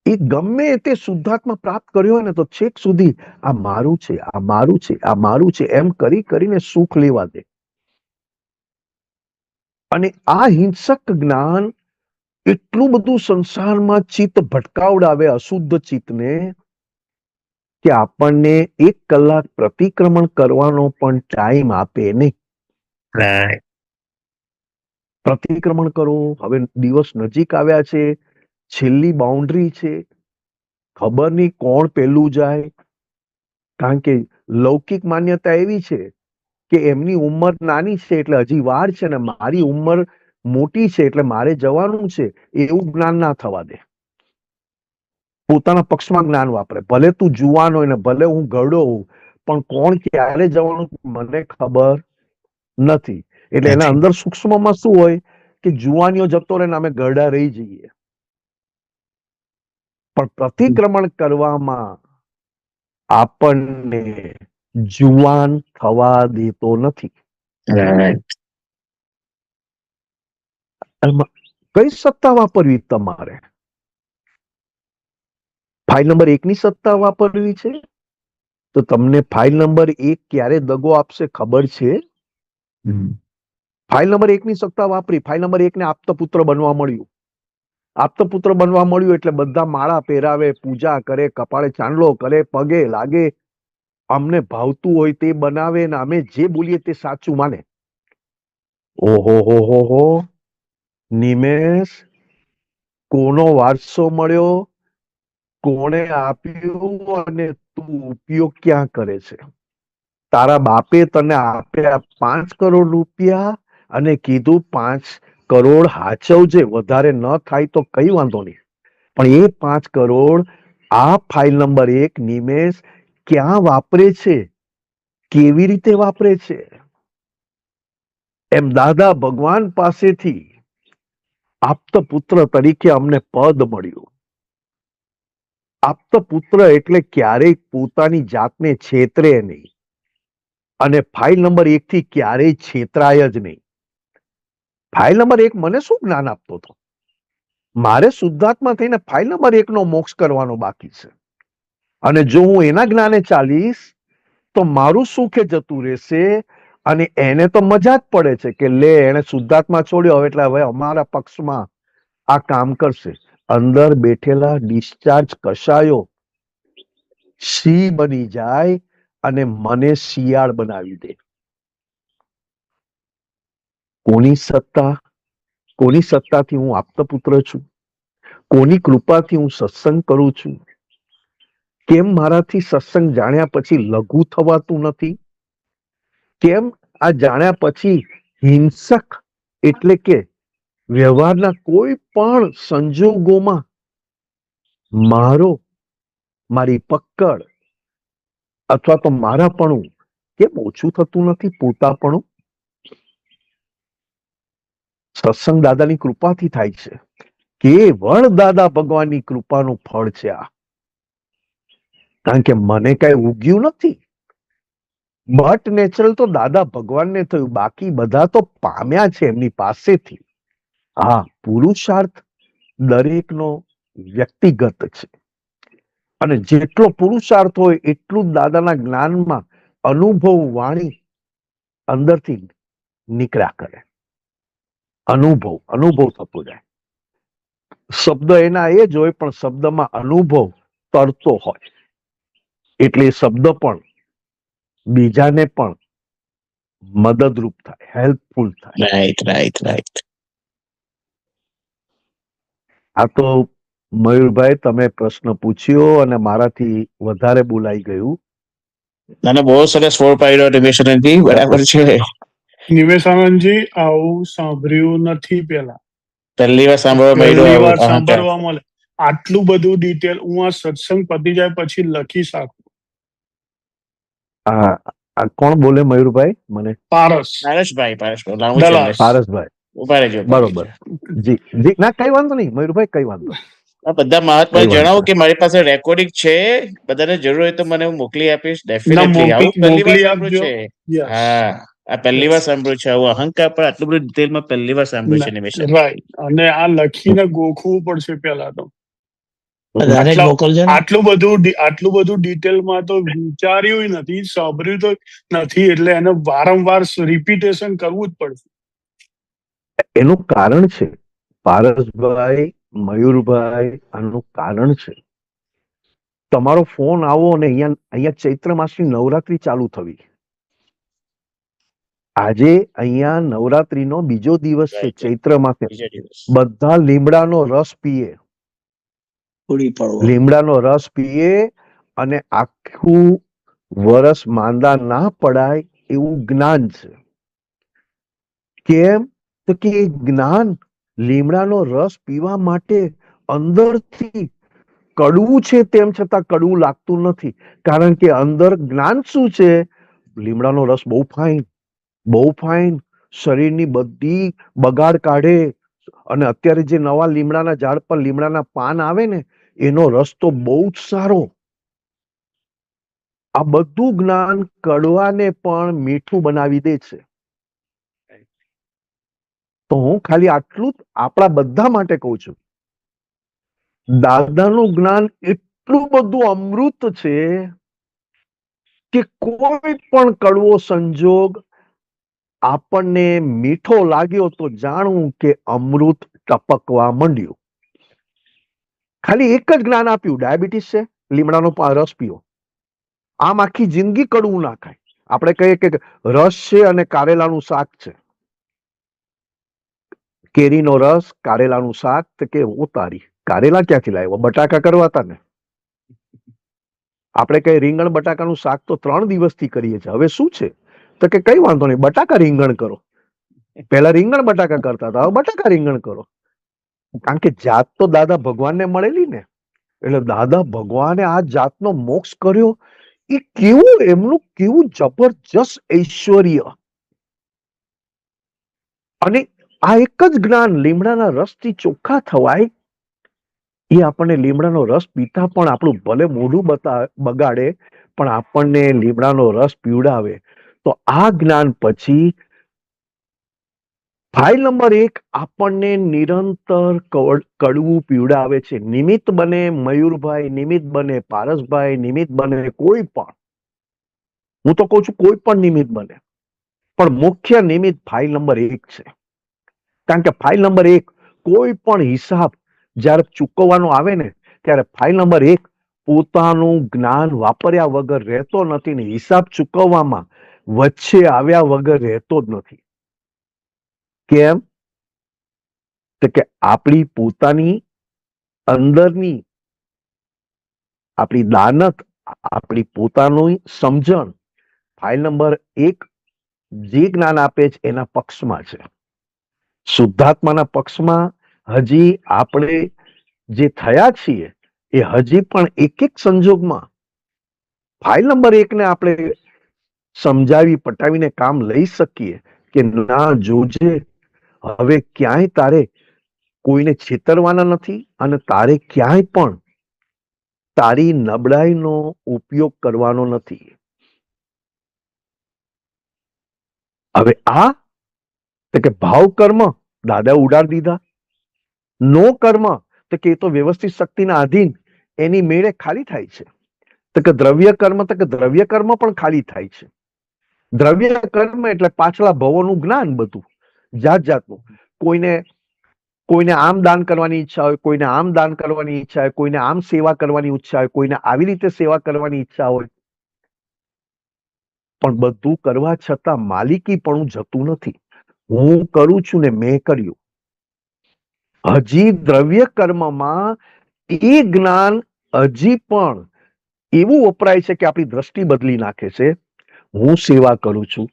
એ ગમે તે શુદ્ધાત્મા પ્રાપ્ત કર્યો હોય ને તો છેક સુધી આ મારું છે, આ મારું છે, આ મારું છે એમ કરીને સુખ લેવા દે. અને આ હિંસક જ્ઞાન એટલું બધું સંસારમાં ચિત્ત ભટકાવડાવે, અશુદ્ધ ચિત્તને, કે આપણને 1 કલાક પ્રતિક્રમણ કરવાનો પણ ટાઈમ આપે નહીં. પ્રતિક્રમણ કરો, હવે દિવસ નજીક આવ્યા છે, છેલ્લી બાઉન્ડ્રી છે, ખબર નહીં કોણ પહેલું જાય. કારણ કે લૌકિક માન્યતા એવી છે કે એમની ઉંમર નાની છે એટલે હજી વાર છે, ને મારી ઉંમર મોટી છે એટલે મારે જવાનું છે, એવું જ્ઞાન ના થવા દે. પોતાના પક્ષમાં જ્ઞાન વાપરે. ભલે તું જુવાન હોય ને ભલે હું ઘરડો હોઉં, પણ કોણ ક્યારે જવાનું મને ખબર નથી. એટલે એના અંદર સૂક્ષ્મમાં શું હોય કે જુવાનીઓ જતો રહે ને અમે ગરડા રહી જઈએ, પણ પ્રતિક્રમણ કરવામાં આપણને જુવાન થવા દેતો નથી. રાઈટ. કઈ સત્તા વાપરવી તમારે? ફાઇલ નંબર 1 ની સત્તા વાપરવી છે તો તમને ફાઇલ નંબર 1 ક્યારે દગો આપશે ખબર છે? ફાઇલ નંબર 1 ની સત્તા વાપરી, ફાઇલ નંબર 1 ને આપતપુત્ર બનવા મળ્યું. આપતપુત્ર બનવા મળ્યું એટલે બધા માળા પહેરાવે, પૂજા કરે, કપાળે ચાંદલો કરે, પગે લાગે, અમને ભાવતું હોય તે બનાવે ને અમે જે બોલીએ તે સાચું માને. ઓહો હો હો હો, નિમેષ, કોનો વારસો મળ્યો, કોણે આપ્યું અને તું ઉપયોગ ક્યાં કરે છે? તારા બાપે તને આપ્યા 5 કરોડ રૂપિયા અને કીધું 5 કરોડ હાચવજે, વધારે ન થાય તો કઈ વાંધો નહીં, પણ એ 5 કરોડ આ ફાઇલ નંબર 1 નિમેષ ક્યાં વાપરે છે, કેવી રીતે વાપરે છે? એમ દાદા ભગવાન પાસેથી આપતપુત્ર તરીકે અમને પદ મળ્યું. આપતપુત્ર એટલે ક્યારેય પોતાની જાતને છેતરે નહીં અને ફાઇલ નંબર 1 થી ક્યારેય છેતરાય જ નહીં. ફાઇલ નંબર 1 મને શું જ્ઞાન આપતો હતો? મારે શુદ્ધાત્મા થઈને ફાઇલ નંબર 1 નો મોક્ષ કરવાનો બાકી છે, અને જો હું એના જ્ઞાને ચાલીશ તો મારું સુખે જતું રહેશે અને એને તો મજા જ પડે છે કે લે એને શુદ્ધાત્મા છોડ્યો એટલે હવે અમારા પક્ષમાં આ કામ કરશે. અંદર બેઠેલા ડિસ્ચાર્જ કશાયો સિંહ બની જાય અને મને શિયાળ બનાવી દે. કોની સત્તાથી હું આપતપુત્ર છું? કોની કૃપાથી હું સત્સંગ કરું છું? કેમ મારાથી સત્સંગ જાણ્યા પછી લઘુ થવાતું નથી? કેમ આ જાણ્યા પછી હિંસક એટલે કે વ્યવહારના કોઈ પણ સંજોગોમાં મારી પકડ અથવા તો મારાપણું કેમ ઓછું થતું નથી? પોતાપણું સત્સંગ દાદાની કૃપાથી થાય છે. કેવળ દાદા ભગવાનની કૃપાનું ફળ છે આ. કારણ કે મને કઈ ઉગ્યું નથી, બટ નેચરલ તો દાદા ભગવાનને થયું, બાકી બધા તો પામ્યા છે એમની પાસેથી. હા, પુરુષાર્થ દરેકનો વ્યક્તિગત છે અને જેટલો પુરુષાર્થ હોય એટલું જ દાદાના જ્ઞાનમાં અનુભવ વાણી અંદરથી નીકળ્યા કરે. અનુભવ થતો જાય. શબ્દ એના એ જ હોય પણ શબ્દમાં અનુભવ તરતો હોય એટલે એ શબ્દ પણ બીજાને પણ મદદરૂપ થાય, હેલ્પફુલ થાય. રાઈટ. આ તો મયુરભાઈ તમે પ્રશ્ન પૂછ્યો અને મારાથી વધારે બોલાઈ ગયું. મને બહુ સરસ ફોડ પાડ્યો નિમેશાનંદજી, બરાબર છે. નિમેશાનંદજી, આવું સાંભળ્યું નથી પેલા. પહેલી વાર સાંભળવા પહેલી મળ્યો વાર અહંકાર. સાંભળવા મળે. આટલું બધું ડિટેલ હું આ સત્સંગ પતી જાય પછી લખી શકું. આ કોણ બોલે મયુરભાઈ? મને પારસભાઈ લાવું છે. દલાલ. પારસભાઈ, ઉભા રહેજો. બરોબર. જી ના, કઈ વાંધો નહીં મયુરભાઈ, કઈ વાંધો નહીં. આ બધા મહાત્મા જણાવો કે મારી પાસે રેકોર્ડિંગ છે, બધાને જરૂર હોય તો મને હું મોકલી આપીશ. ડેફિનેટલી. આવું પહેલી વાર સાંભળ્યું છે. હા, આ પહેલી વાર સાંભળ્યું છે. આવું અહંકાર પર આટલું બધું ડિટેલમાં પહેલી વાર સાંભળ્યું છે નિમેશ. રાઈટ. અને આ લખીને ગોખવું પડશે પેલા તો. આટલું બધું ડિટેલમાં તો વિચાર્યું નથી, સાંભળ્યું તો નથી, એટલે એને વારંવાર રિપીટેશન કરવું જ પડશે. એનું કારણ છે પારસભાઈ, મયુરભાઈ, આનું કારણ છે તમારો ફોન આવો અને અહીંયા ચૈત્ર માસની નવરાત્રી ચાલુ થવી. આજે અહીંયા નવરાત્રીનો બીજો દિવસ છે. ચૈત્ર માસે બધા લીમડાનો રસ પીએ, અને આખું વરસ માંદા ના પડાય એવું જ્ઞાન છે. કેમ? તો કે એ જ્ઞાન લીમડાનો રસ પીવા માટે અંદરથી કડવું છે તેમ છતાં કડવું લાગતું નથી, કારણ કે અંદર જ્ઞાન શું છે? લીમડાનો રસ બહુ ફાઇન, શરીરની બધી બગાડ કાઢે. અને અત્યારે જે નવા લીમડાના ઝાડ પર લીમડાના પાન આવે ને એનો રસ તો બહુ જ સારો. આ બધું જ્ઞાન કડવાને પણ મીઠું બનાવી દે છે. તો હું ખાલી આટલું જ આપણા બધા માટે કહું છું, દાદાનું જ્ઞાન એટલું બધું અમૃત છે કે કોઈ પણ કડવો સંજોગ આપણને મીઠો લાગ્યો તો જાણવું કે અમૃત ટપકવા માંડ્યું. ખાલી એક જ જ્ઞાન આપ્યું, ડાયાબિટીસ છે, લીમડાનો રસ પીઓ. આમ આખી જિંદગી કડવું ના ખાય. આપણે કહીએ કે રસ છે અને કારેલાનું શાક છે, કેરીનો રસ, કારેલાનું શાક, તો કે ઉતારી કારેલા ક્યાંથી લાવ્યો? બટાકા કરવાતા ને. આપણે કઈ રીંગણ બટાકાનું શાક તો 3 દિવસથી કરીએ છીએ, હવે શું છે? તો કે કઈ વાંધો નહીં, બટાકા રીંગણ કરો. પહેલા રીંગણ બટાકા કરતા હતા, હવે બટાકા રીંગણ કરો. કારણ કે જાત તો દાદા ભગવાનને મળેલી ને, એટલે દાદા ભગવાને આ જાતનો મોક્ષ કર્યો. એ કેવું એમનું કેવું જબરજસ્ત ઐશ્વર્ય. અને આ એક જ જ્ઞાન લીમડાના રસથી ચોખ્ખા થવાય, એ આપણને લીમડાનો રસ પીતા પણ આપણું ભલે મોઢું બગાડે પણ આપણને લીમડાનો રસ પીવડાવે. તો આ જ્ઞાન પછી ફાઇલ નંબર 1 આપણને નિરંતર કડવું પીવડાવે છે. નિમિત્ત બને મયુરભાઈ, નિમિત્ત બને પારસભાઈ, નિમિત્ત બને કોઈ પણ, હું તો કહું છું કોઈ પણ નિમિત્ત બને, પણ મુખ્ય નિમિત્ત ફાઇલ નંબર 1 છે. કારણ કે ફાઇલ નંબર 1 કોઈ પણ હિસાબ જ્યારે ચૂકવવાનો આવે ને ત્યારે ફાઇલ નંબર 1 પોતાનું જ્ઞાન વાપર્યા વગર રહેતો નથી ને હિસાબ ચૂકવવામાં વચ્ચે આવ્યા વગર રહેતો જ નથી. કેમ? તો કે આપણી પોતાની અંદરની આપણી દાનત, આપણી પોતાની સમજણ ફાઇલ નંબર 1 જે જ્ઞાન આપે છે એના પક્ષમાં છે. શુદ્ધાત્માના પક્ષમાં હજી આપણે જે થયા છીએ એ હજી પણ એક એક સંજોગમાં ફાઇલ નંબર 1 ને આપણે સમજાવી પટાવીને કામ લઈ શકીએ કે ના જોજે, હવે ક્યાંય તારે કોઈને છેતરવાના નથી અને તારે ક્યાંય પણ તારી નબળાઈનો ઉપયોગ કરવાનો નથી. હવે આ તો કે ભાવ કર્મ દાદા ઉડાડી દીધા. નો કર્મ તો કે એ તો વ્યવસ્થિત શક્તિના આધીન એની મેળે ખાલી થાય છે. તો કે દ્રવ્ય કર્મ, તો કે દ્રવ્ય કર્મ પણ ખાલી થાય છે. દ્રવ્ય કર્મ એટલે પાછલા ભવોનું જ્ઞાન, બધું જાત જાતનું. કોઈને આમ દાન કરવાની ઈચ્છા હોય, કોઈને આમ દાન કરવાની ઈચ્છા હોય, કોઈને આમ સેવા કરવાની ઈચ્છા હોય, કોઈને આવી રીતે સેવા કરવાની ઈચ્છા હોય, પણ બધું કરવા છતાં માલિકી પણ જતું નથી. હું કરું છું ને મેં કર્યું. હજી દ્રવ્ય કર્મમાં એ જ્ઞાન હજી પણ એવું વપરાય છે કે આપણી દ્રષ્ટિ બદલી નાખે છે. હું સેવા કરું છું,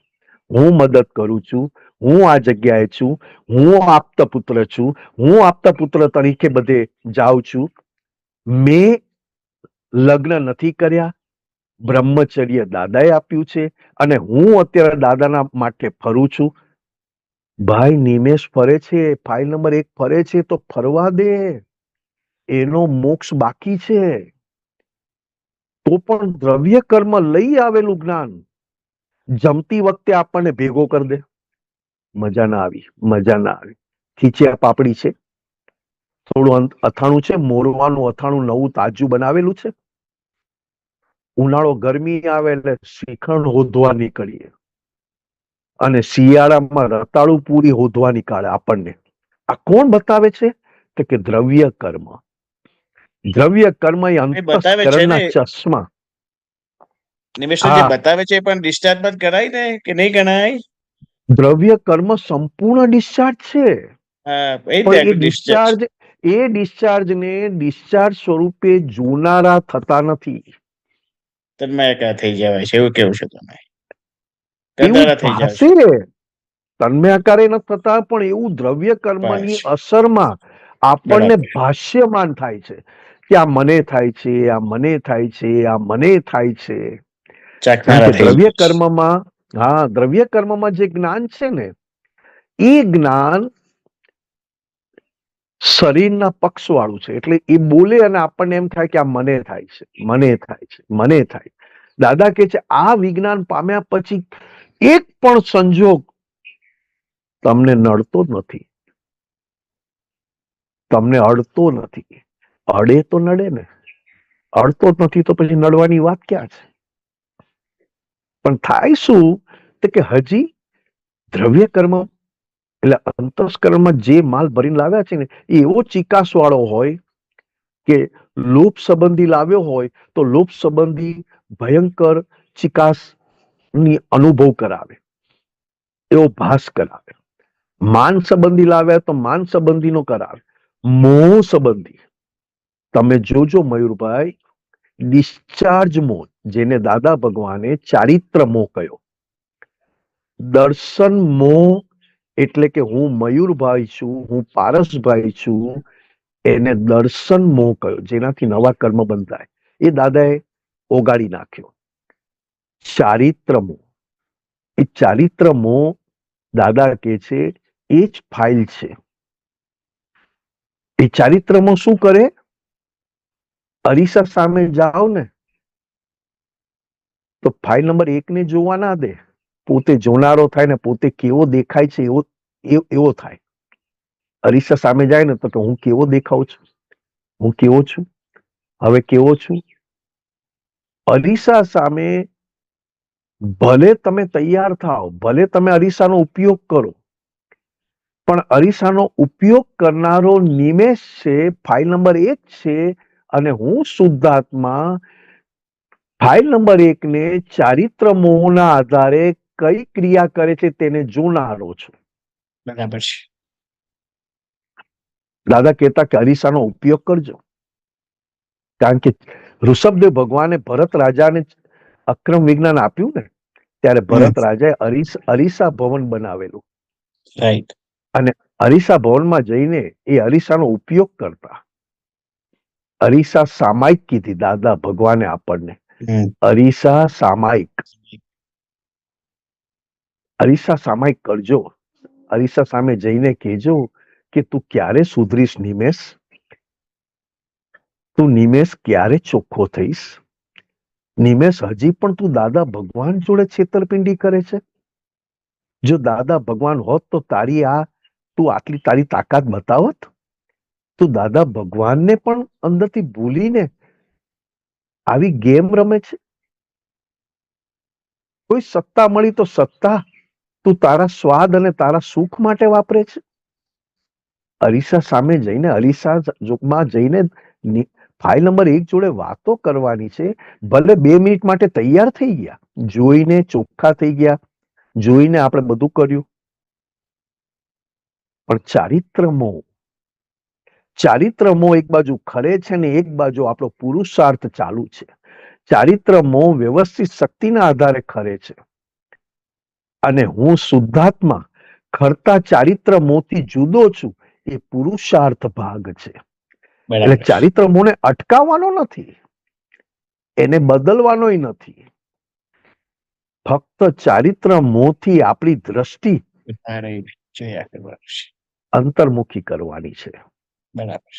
હું મદદ કરું છું, હું આ જગ્યાએ છું, હું આપતા પુત્ર છું, હું આપતા પુત્ર તરીકે બધે જાઉં છું. મેં લગ્ન નથી કર્યા, બ્રહ્મચર્ય દાદાએ આપ્યું છે અને હું અત્યારે દાદાના માટે ફરું છું. ભાઈ નિમેશ ફરે છે, ફાઇલ નંબર 1 ફરે છે તો ફરવા દે, એનો મોક્ષ બાકી છે. તો પણ દ્રવ્ય કર્મ લઈ આવેલું જ્ઞાન જમતી વખતે આપણને ભેગો કરી દે. મજા ના આવી, મજા ના આવી. ખીચિયા પાપડી છે, થોડું અથાણું છે, મોરવાનું અથાણું નવું તાજું બનાવેલું છે. ઉનાળો ગરમી આવે એટલે શ્રીખંડ હોધવા નીકળીએ અને શિયાળામાં રતાળુ પૂરી હોધવા નીકળે આપણને. આ કોણ બતાવે છે? તો કે દ્રવ્ય કર્મ. દ્રવ્ય કર્મ એ અંતસ્કરણના ચશ્મા. નિમેશજી બતાવે છે પણ ડિસ્ચાર્જ જ કરાય ને કે નહીં ગણાય? દ્રવ્ય કર્મ સંપૂર્ણ ડિસ્ચાર્જ છે. એ ડિસ્ચાર્જ ને ડિસ્ચાર્જ સ્વરૂપે જોનારા થતા નથી. તન્મયાકાર થઈ જવાય છે એવું કેવું છે તમે? તન્મયાકારે ન થતા પણ એવું દ્રવ્ય કર્મની અસરમાં આપણને ભાષ્યમાન થાય છે કે આ મને થાય છે, આ મને થાય છે, આ મને થાય છે. દ્રવ્ય કર્મમાં, હા, દ્રવ્ય કર્મમાં જે જ્ઞાન છે ને એ જ્ઞાન શરીરના પક્ષ વાળું છે. એટલે એ બોલે અને આપણને એમ થાય કે આ મને થાય છે, મને થાય છે, મને થાય. દાદા કે છે આ વિજ્ઞાન પામ્યા પછી એક પણ સંજોગ તમને નડતો નથી, તમને અડતો નથી. અડે તો નડે ને, અડતો જ નથી તો પછી નડવાની વાત ક્યાં છે? પણ થાય શું કે હજી દ્રવ્ય કર્મ એટલે અંતસ્કરણમાં જે માલ ભરીને લાવ્યા છે ને એ એવો ચિકાસ વાળો હોય કે લોભ સંબંધી લાવ્યો હોય તો લોભ સંબંધી ભયંકર ચિકાસ ની અનુભવ કરાવે, એવો ભાસ કરાવે. માન સંબંધી લાવ્યા તો માન સંબંધીનો કરાવે. મોહ સંબંધી તમે જોજો મયુરભાઈ, ડિસ્ચાર્જ મોહ, જેને દાદા ભગવાને ચારિત્ર મોહ કહ્યો. દર્શન મોહ એટલે કે હું મયુરભાઈ છું, હું પારસભાઈ છું, એને દર્શન મોહ કહ્યો, જેનાથી નવા કર્મ બંધાય. એ દાદાએ ઓગાળી નાખ્યો. ચારિત્ર મોહ, એ ચારિત્ર મોહ દાદા કે છે એ જ ફાઇલ છે. એ ચારિત્રમાં શું કરે? અરીસા સામે જાઓ ને તો ફાઇલ નંબર 1 ને જોવા ના દે. પોતે જોનારો થાય ને પોતે કેવો દેખાય છે એવો થાય. અરીસા સામે જાય ને તો હું કેવો દેખાઉં છું, હું કેવો છું, હવે કેવો છું. અરીસા સામે ભલે તમે તૈયાર થાઓ, ભલે તમે અરીસાનો ઉપયોગ કરો, પણ અરીસાનો ઉપયોગ કરનારો નિમેષ છે, ફાઇલ નંબર 1 છે. અને હું શુદ્ધાત્મા ફાઇલ નંબર 1 ને ચારિત્ર મોહના આધારે કઈ ક્રિયા કરે છે તેને જોનારો છું. બરાબર છે. દાદા કહેતા કે અરીસાનો ઉપયોગ કરજો. કારણ કે ઋષભદેવ ભગવાને ભરત રાજાને અક્રમ વિજ્ઞાન આપ્યું ને ત્યારે ભરત રાજાએ અરીસા ભવન બનાવેલું. રાઈટ. અને અરીસા ભવનમાં જઈને એ અરીસાનો ઉપયોગ કરતા. અરીસા સામાયિક કીધી દાદા ભગવાને આપણને. અરીસા સામાયિક, અરીસા સામાયિક કરજો. અરીસા સામે જઈને કહેજો કે તું ક્યારે સુધરીશ નિમેષ, તું નિમેષ ક્યારે ચોખ્ખો થઈશ. નિમેષ હજી પણ તું દાદા ભગવાન જોડે છેતરપિંડી કરે છે. જો દાદા ભગવાન હોત તો તારી તું આટલી તારી તાકાત બતાવત. તું દાદા ભગવાનને પણ અંદરથી ભૂલીને આવી ગેમ રમે છે. કોઈ સત્તા મળી તો સત્તા તું તારા સ્વાદ અને તારા સુખ માટે વાપરે છે. અરીસા સામે જઈને અરીસા માં જઈને ફાઇલ નંબર 1 જોડે વાતો કરવાની છે. ભલે 2 મિનિટ માટે તૈયાર થઈ ગયા, જોઈને ચોખ્ખા થઈ ગયા, જોઈને આપણે બધું કર્યું, પણ ચારિત્ર મોહ એક બાજુ ખરે છે ને એક બાજુ આપણો પુરુષાર્થ ચાલુ છે. ચારિત્ર મોહ વ્યવસ્થિત શક્તિના આધારે ખરે છે અને હું શુદ્ધાત્મા ખરતા ચારિત્ર મોહથી જુદો છું. એ પુરુષાર્થ ભાગ છે. એટલે ચારિત્ર મોહને અટકાવવાનો નથી, એને બદલવાનોય નથી. ફક્ત ચારિત્ર મોહથી આપણી દ્રષ્ટિ અંતર્મુખી કરવાની છે. બરાબર.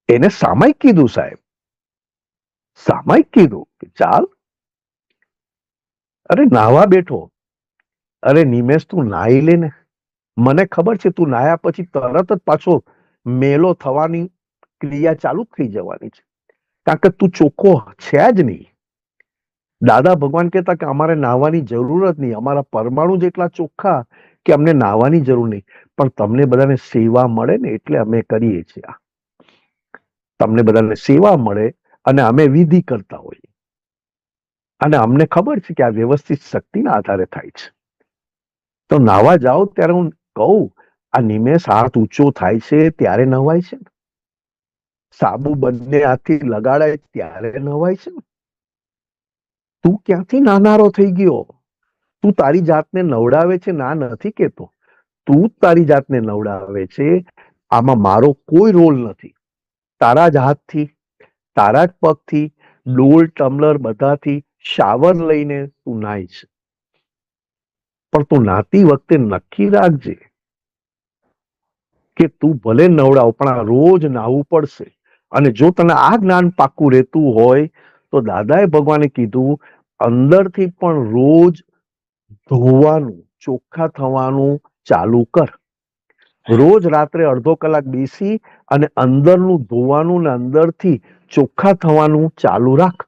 એને સામાયિક કીધું સાહેબ, સામાયિક કીધું કે ચાલ. અરે નાવા બેઠો, અરે નિમેષ તું નાઈ લે ને. મને ખબર છે તું નાયા પછી તરત જ પાછો મેલો થવાની ક્રિયા ચાલુ થઈ જવાની છે, કારણ કે તું ચોખ્ખો છે જ નહીં. દાદા ભગવાન કહેતા કે અમારે નાહવાની જરૂર જ નહીં, અમારા પરમાણુ જેટલા ચોખ્ખા કે અમને નાહવાની જરૂર નહીં. પણ તમને બધાને સેવા મળે ને એટલે અમે કરીએ છીએ. તમને બધાને સેવા મળે અને અમે વિધિ કરતા હોઈએ. અને અમને ખબર છે કે આ વ્યવસ્થિત શક્તિના આધારે થાય છે. તો નાવા જાઓ ત્યારે હું કહું આ નિમેષ હાથ ઊંચો થાય છે ત્યારે નવાય છે, સાબુ બંને હાથથી લગાડાય ત્યારે નવાય છે. તું ક્યાંથી નાનારો થઈ ગયો? તું તારી જાતને નવડાવે છે, ના નથી કેતો. તું તારી જાતને નવડાવે છે. આમાં મારો કોઈ રોલ નથી. તારા જ હાથથી, તારા જ પગથી, ડોલ ટમ્લર બધાથી શાવર લઈને તું નાય છે. પણ તું નાતી વખતે નક્કી રાખજે કે તું ભલે નવડાવ પણ આ રોજ નાહવું પડશે. અને જો તને આ જ્ઞાન પાક્કું રહેતું હોય તો દાદાએ ભગવાને કીધું અંદરથી પણ રોજ ધોવાનું, ચોખ્ખા થવાનું ચાલુ કર. રોજ રાત્રે અડધો કલાક બેસી અને અંદરનું ધોવાનું ને અંદરથી ચોખ્ખા થવાનું ચાલુ રાખ.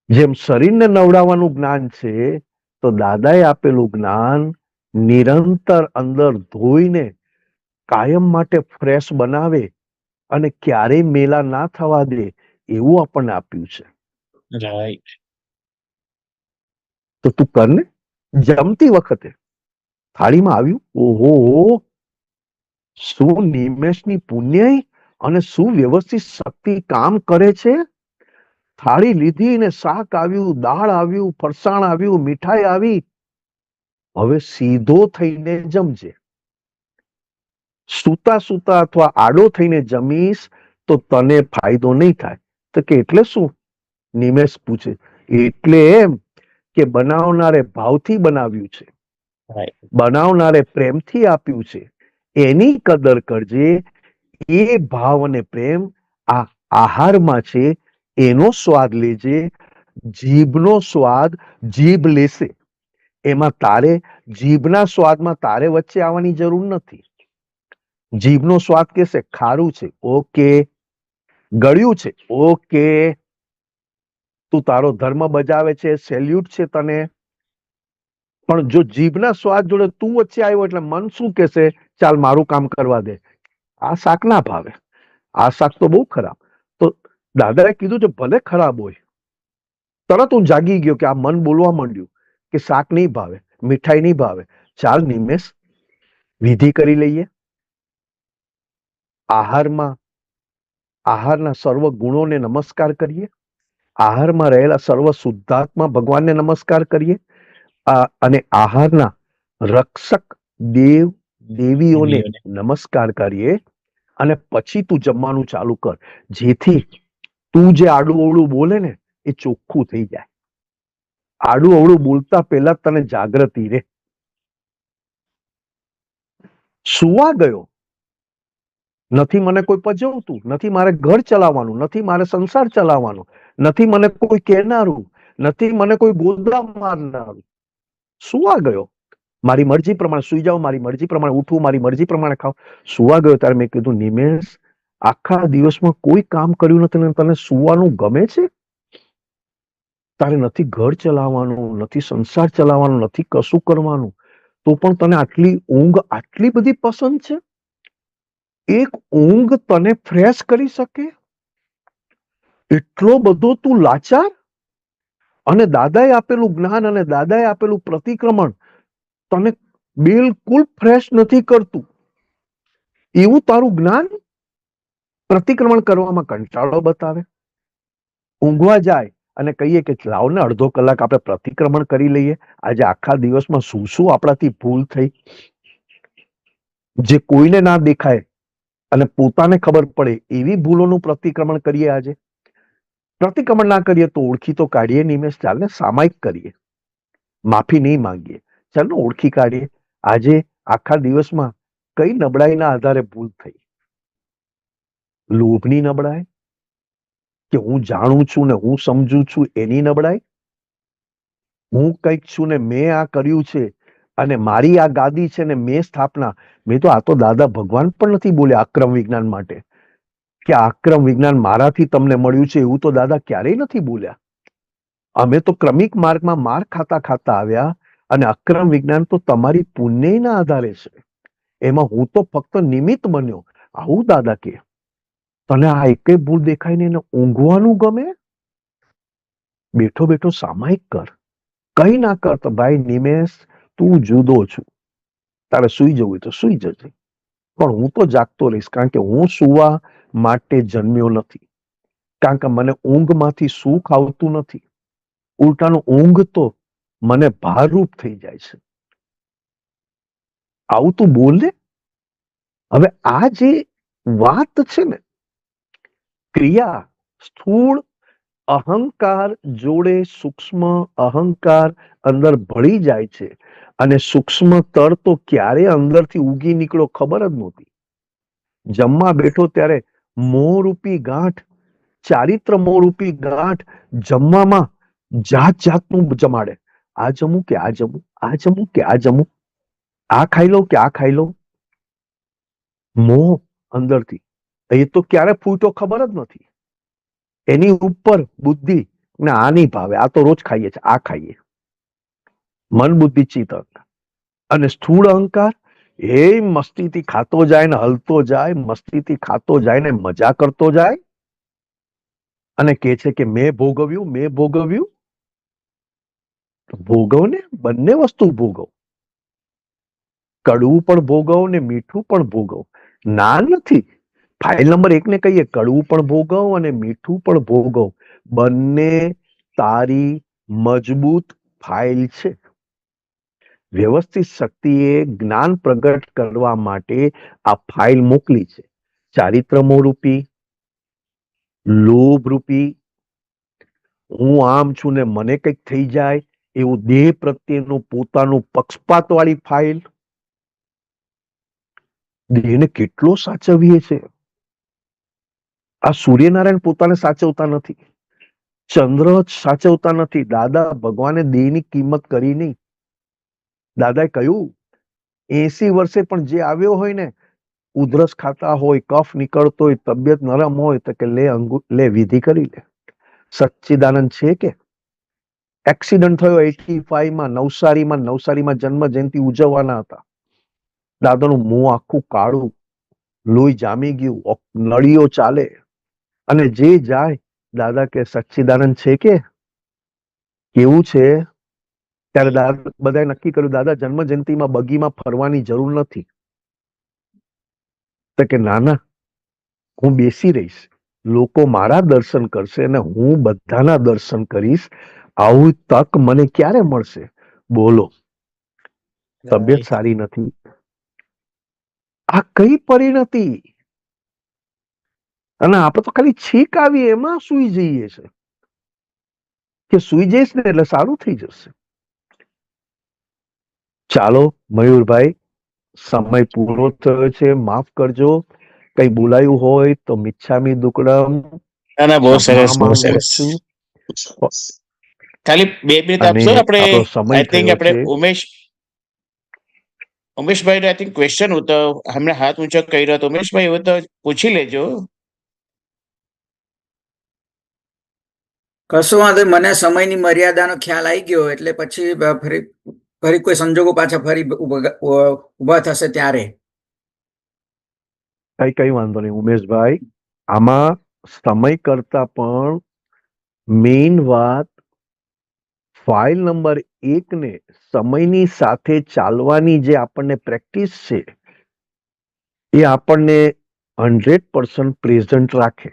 જેમ શરીરને નવડાવવાનું જ્ઞાન છે તો દાદાએ આપેલું જ્ઞાન નિરંતર અંદર ધોઈને કાયમ માટે ફ્રેશ બનાવે અને ક્યારેય મેલા ના થવા દે એવું આપણને આપ્યું છે. રાઈટ. તો તું કરને. જમતી વખતે થાળીમાં આવ્યું, ઓહો શું નિમેષની પુણ્ય અને શું વ્યવસ્થિત શક્તિ કામ કરે છે. થાળી લીધી ને શાક આવ્યું, દાળ આવ્યું, ફરસાણ આવ્યું, મીઠાઈ આવી. હવે સીધો થઈને જમજે. સૂતા સૂતા અથવા આડો થઈને જમીશ તો તને ફાયદો નહીં થાય. તો કે એટલે શું? નિમેષ પૂછે. એટલે એમ કે બનાવનારે ભાવથી બનાવ્યું છે, બનાવનારે પ્રેમથી આપ્યું છે, એની કદર કરજે. એ ભાવ અને પ્રેમ આ આહારમાં છે, એનો સ્વાદ લેજે. જીભનો સ્વાદ જીભ લેશે. એમાં તારે જીભના સ્વાદમાં તારે વચ્ચે આવવાની જરૂર નથી. જીભનો સ્વાદ કેશે ખારું છે, ઓકે. ગળ્યું છે, ઓકે. તું તારો ધર્મ બજાવે છે, સેલ્યુટ છે તને. પણ જો જીભના સ્વાદ જોડે તું વચ્ચે આવ્યો એટલે મન શું કેશે? ચાલ મારું કામ કરવા દે. આ શાક ના ભાવે, આ શાક તો બહુ ખરાબ. તો દાદાએ કીધું છે ભલે ખરાબ હોય, તરત હું જાગી ગયો કે આ મન બોલવા માંડ્યું કે શાક નહીં ભાવે, મીઠાઈ નહીં ભાવે. ચાલ નિમેષ વિધિ કરી લઈએ. આહારના સર્વ ગુણોને નમસ્કાર કરીએ. આહારમાં રહેલા સર્વ શુદ્ધાત્મા ભગવાનને નમસ્કાર કરીએ. અને આહારના રક્ષક દેવ દેવીઓને નમસ્કાર કરીએ. અને પછી તું જમવાનું ચાલુ કર, જેથી તું જે આડું અવળું બોલે ને એ ચોખ્ખું થઈ જાય. આડું અવળું બોલતા પહેલા તને જાગૃતિ રે. સુવા ગયો નથી, મને કોઈ પજવતું નથી, મારે ઘર ચલાવવાનું નથી, મારે સંસાર ચલાવવાનો નથી, મને કોઈ કહેનારું નથી, મને કોઈ ગોદડા મારનારું. સુવા ગયો, મારી મરજી પ્રમાણે સુઈ જાઉં, મારી મરજી પ્રમાણે ઉઠવું, મારી મરજી પ્રમાણે ખાવ. સુવા ગયો ત્યારે મેં કીધું નિમેષ આખા દિવસમાં કોઈ કામ કર્યું નથી ને તને સુવાનું ગમે છે? તારે નથી ઘર ચલાવવાનું, નથી સંસાર ચલાવવાનું, નથી કશું કરવાનું, તો પણ તને આટલી ઊંઘ આટલી બધી પસંદ છે? એક ઊંઘ તને ફ્રેશ કરી શકે? એટલો બધો તું લાચાર? અને દાદાએ આપેલું જ્ઞાન અને દાદાએ આપેલું પ્રતિક્રમણ તને બિલકુલ ફ્રેશ નથી કરતું. એવું તારું જ્ઞાન પ્રતિક્રમણ કરવામાં કંટાળો બતાવે. ઊંઘવા જાય અને કહીએ કે લાવ ને અડધો કલાક આપણે પ્રતિક્રમણ કરી લઈએ. આજે આખા દિવસમાં શું શું આપણાથી ભૂલ થઈ, જે કોઈને ના દેખાય અને પોતાને ખબર પડે એવી ભૂલોનું પ્રતિક્રમણ કરીએ. આજે પ્રતિક્રમણ ના કરીએ તો ઓળખી તો કાઢીએ નિમેષ. ચાલ ને સામાયિક કરીએ, માફી નહીં માંગીએ, ચાલ ને ઓળખી કાઢીએ. આજે આખા દિવસમાં કઈ નબળાઈના આધારે ભૂલ થઈ? લોભની નબળાઈ, કે હું જાણું છું ને હું સમજુ છું એની નબળાઈ? હું કંઈક છું ને મેં આ કર્યું છે અને મારી આ ગાદી છે ને મેં સ્થાપના. મેં તો આ તો દાદા ભગવાન પણ નથી બોલ્યા અક્રમ વિજ્ઞાન માટે કે આક્રમ વિજ્ઞાન મારાથી તમને મળ્યું છે, એવું તો દાદા ક્યારેય નથી બોલ્યા. અમે તો ક્રમિક માર્ગમાં માર ખાતા ખાતા આવ્યા અને અક્રમ વિજ્ઞાન તો તમારી પુણ્યના આધારે છે. એમાં હું તો ફક્ત નિમિત્ત બન્યો, આવું દાદા કે. તને આ એકે ભૂલ દેખાય ને એને ઊંઘવાનું ગમે? બેઠો બેઠો સામાયિક કર. કઈ ના કર તો ભાઈ નિમેષ તું જુદો છું, તારે સુઈ જવું હોય તો સુઈ જજે, પણ હું તો જાગતો રહીશ. કારણ કે હું સુવા માટે જન્મ્યો નથી, કારણ કે મને ઊંઘમાંથી સુખ આવતું નથી. ઉલટાનું ઊંઘ તો મને ભારરૂપ થઈ જાય છે. આવું તું બોલ ને. હવે આ જે વાત છે ને, ક્રિયા સ્થૂળ અહંકાર જોડે સૂક્ષ્મ અહંકાર અંદર ભળી જાય છે અને સૂક્ષ્મ તર તો ક્યારે અંદરથી ઉગી નીકળો ખબર જ નહોતી. જમવા બેઠો ત્યારે મોહરૂપી ગાંઠ, ચારિત્ર મોહરૂપી ગાંઠ જમવામાં જાત જાતનું જમાડે. આ જમું કે આ જમું, આ જમું કે આ જમું, આ ખાઈ લઉં કે આ ખાઈ લઉં. મોહ અંદરથી એ તો ક્યારે ફૂટો ખબર જ નથી. એની ઉપર બુદ્ધિ ને આ નહીં ભાવે, આ તો રોજ ખાઈએ છે, આ ખાઈએ. મન બુદ્ધિ ચિત્ત અહંકાર અને સ્થૂળ અહંકાર એ મસ્તીથી ખાતો જાય ને હલતો જાય, મસ્તીથી ખાતો જાય ને મજા કરતો જાય અને કે છે કે મેં ભોગવ્યું, મેં ભોગવ્યું. ભોગવ ને, બંને વસ્તુ ભોગવ. કડવું પણ ભોગવ ને મીઠું પણ ભોગવ. ના નથી. ફાઇલ નંબર 1 ને કહીએ કડવું પણ ભોગવ અને મીઠું પણ ભોગવ. બંને તારી મજબૂત ફાઇલ છે. વ્યવસ્થિત શક્તિએ જ્ઞાન પ્રગટ કરવા માટે આ ફાઇલ મોકલી છે. ચારિત્ર મોહરૂપી, લોભ રૂપી, હું આમ છું ને મને કંઈક થઈ જાય એવું દેહ પ્રત્યેનું પોતાનું પક્ષપાત વાળી ફાઇલ. દેહને કેટલો સાચવીએ છે. આ સૂર્યનારાયણ પોતાને સાચવતા નથી, ચંદ્ર સાચવતા નથી. દાદા ભગવાને દેહની કિંમત કરી નહીં. દાદાએ કહ્યું 80 વર્ષે પણ જે આવ્યો હોય ને, ઉધરસ ખાતા હોય, કફ નીકળતો હોય, તબિયત નરમ હોય તો કે લે વિધિ કરી લે. સચ્ચિદાનંદ છે કે એક્સિડન્ટ થયો 85માં નવસારીમાં જન્મ જયંતિ ઉજવવાના હતા. દાદાનું મોં આખું કાળું, લોહી જામી ગયું, નળીઓ ચાલે અને જે જાય દાદા કે સચ્ચિદાનંદ છે કે કેવું છે. ત્યારે દાદા બધાએ નક્કી કર્યું દાદા જન્મ જયંતિમાં બગીમાં ફરવાની જરૂર નથી. તો કે ના હું બેસી રહીશ, લોકો મારા દર્શન કરશે અને હું બધાના દર્શન કરીશ. આવું તક મને ક્યારે મળશે? બોલો. તબિયત સારી નથી. આ કઈ પરિણતિ? અને આપણે તો ખાલી છીક આવી એમાં સુઈ જઈએ છે કે સુઈ જઈશ ને એટલે સારું થઈ જશે. ચાલો મયુરભાઈ, સમય પૂરો થયો છે, માફ કરજો. કઈ બોલાયું હોય તો મિચ્છામી દુક્કડમ, બહુ સરસ, ક્ષમા બહુ માંગુ સરસ. છું. ખાલી 2 મિનિટ અને આપશો. આપણે આપણો સમય આઈ થિંક થયો આપણે છે. ઉમેશભાઈ આઈ થિંક ક્વેશ્ચન હતો, હમણાં હાથ ઊંચો કર્યો હતો. ઉમેશભાઈ એવું તો પૂછી લેજો. કશું વાંધો નહીં. મને સમયની મર્યાદાનો ખ્યાલ આવી ગયો એટલે પછી ફરી કોઈ સંજોગો પાછા ફરી ઉભા થશે ત્યારે. કઈ વાંધો નહીં ઉમેશભાઈ. આમાં સમય કરતા પણ મેઇન વાત ફાઇલ નંબર 1 ને સમયની સાથે ચાલવાની જે આપણને પ્રેક્ટિસ છે એ આપણને 100% પ્રેઝન્ટ રાખે.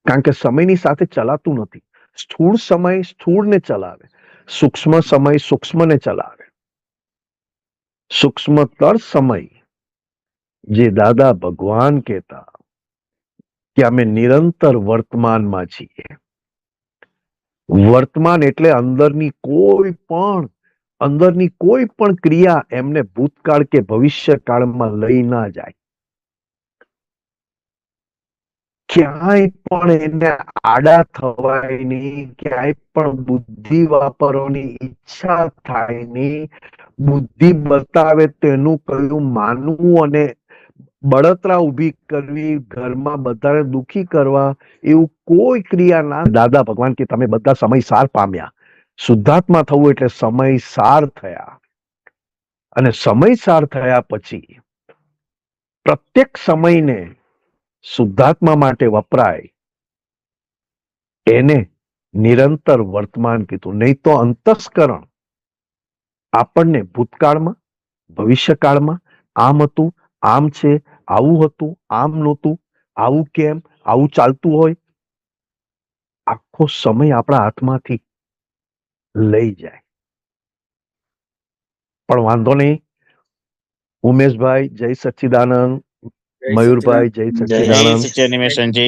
કારણ કે સમયની સાથે ચલાતું નથી. સ્થૂળ સમય સ્થૂળને ચલાવે, સૂક્ષ્મ સમય સૂક્ષ્મને ચલાવે. સૂક્ષ્મતર સમય જે દાદા ભગવાન કહેતા કે અમે નિરંતર વર્તમાનમાં છીએ. વર્તમાન એટલે અંદરની કોઈ પણ ક્રિયા એમને ભૂતકાળ કે ભવિષ્યકાળમાં લઈ ના જાય. ક્યાંય પણ એને આડા થવાય નહીં, ક્યાંય પણ બુદ્ધિ વાપરવાની ઈચ્છા થાય નહીં. બુદ્ધિ બતાવે તેનું કહ્યું માનવું અને બળતરા ઊભી કરવી, ઘરમાં બધાને દુખી કરવા, એવું કોઈ ક્રિયા ના. દાદા ભગવાન કે તમે બધા સમય સાર પામ્યા. શુદ્ધાત્મા થવું એટલે સમય સાર થયા. અને સમય સાર થયા પછી પ્રત્યેક સમયને શુદ્ધાત્મા માટે વપરાય એને નિરંતર વર્તમાન કીધું. નહીં તો અંતસ્કરણ આપણને ભૂતકાળમાં ભવિષ્યકાળમાં આમ હતું, આમ છે, આવું હતું, આમ નહોતું, આવું કેમ, આવું ચાલતું હોય, આખો સમય આપણા હાથમાંથી લઈ જાય. પણ વાંધો નહીં ઉમેશભાઈ, જય સચ્ચિદાનંદ. મયુરભાઈ, જય જય સચ્ચિદાનંદ. સચ્ચિદાનંદ.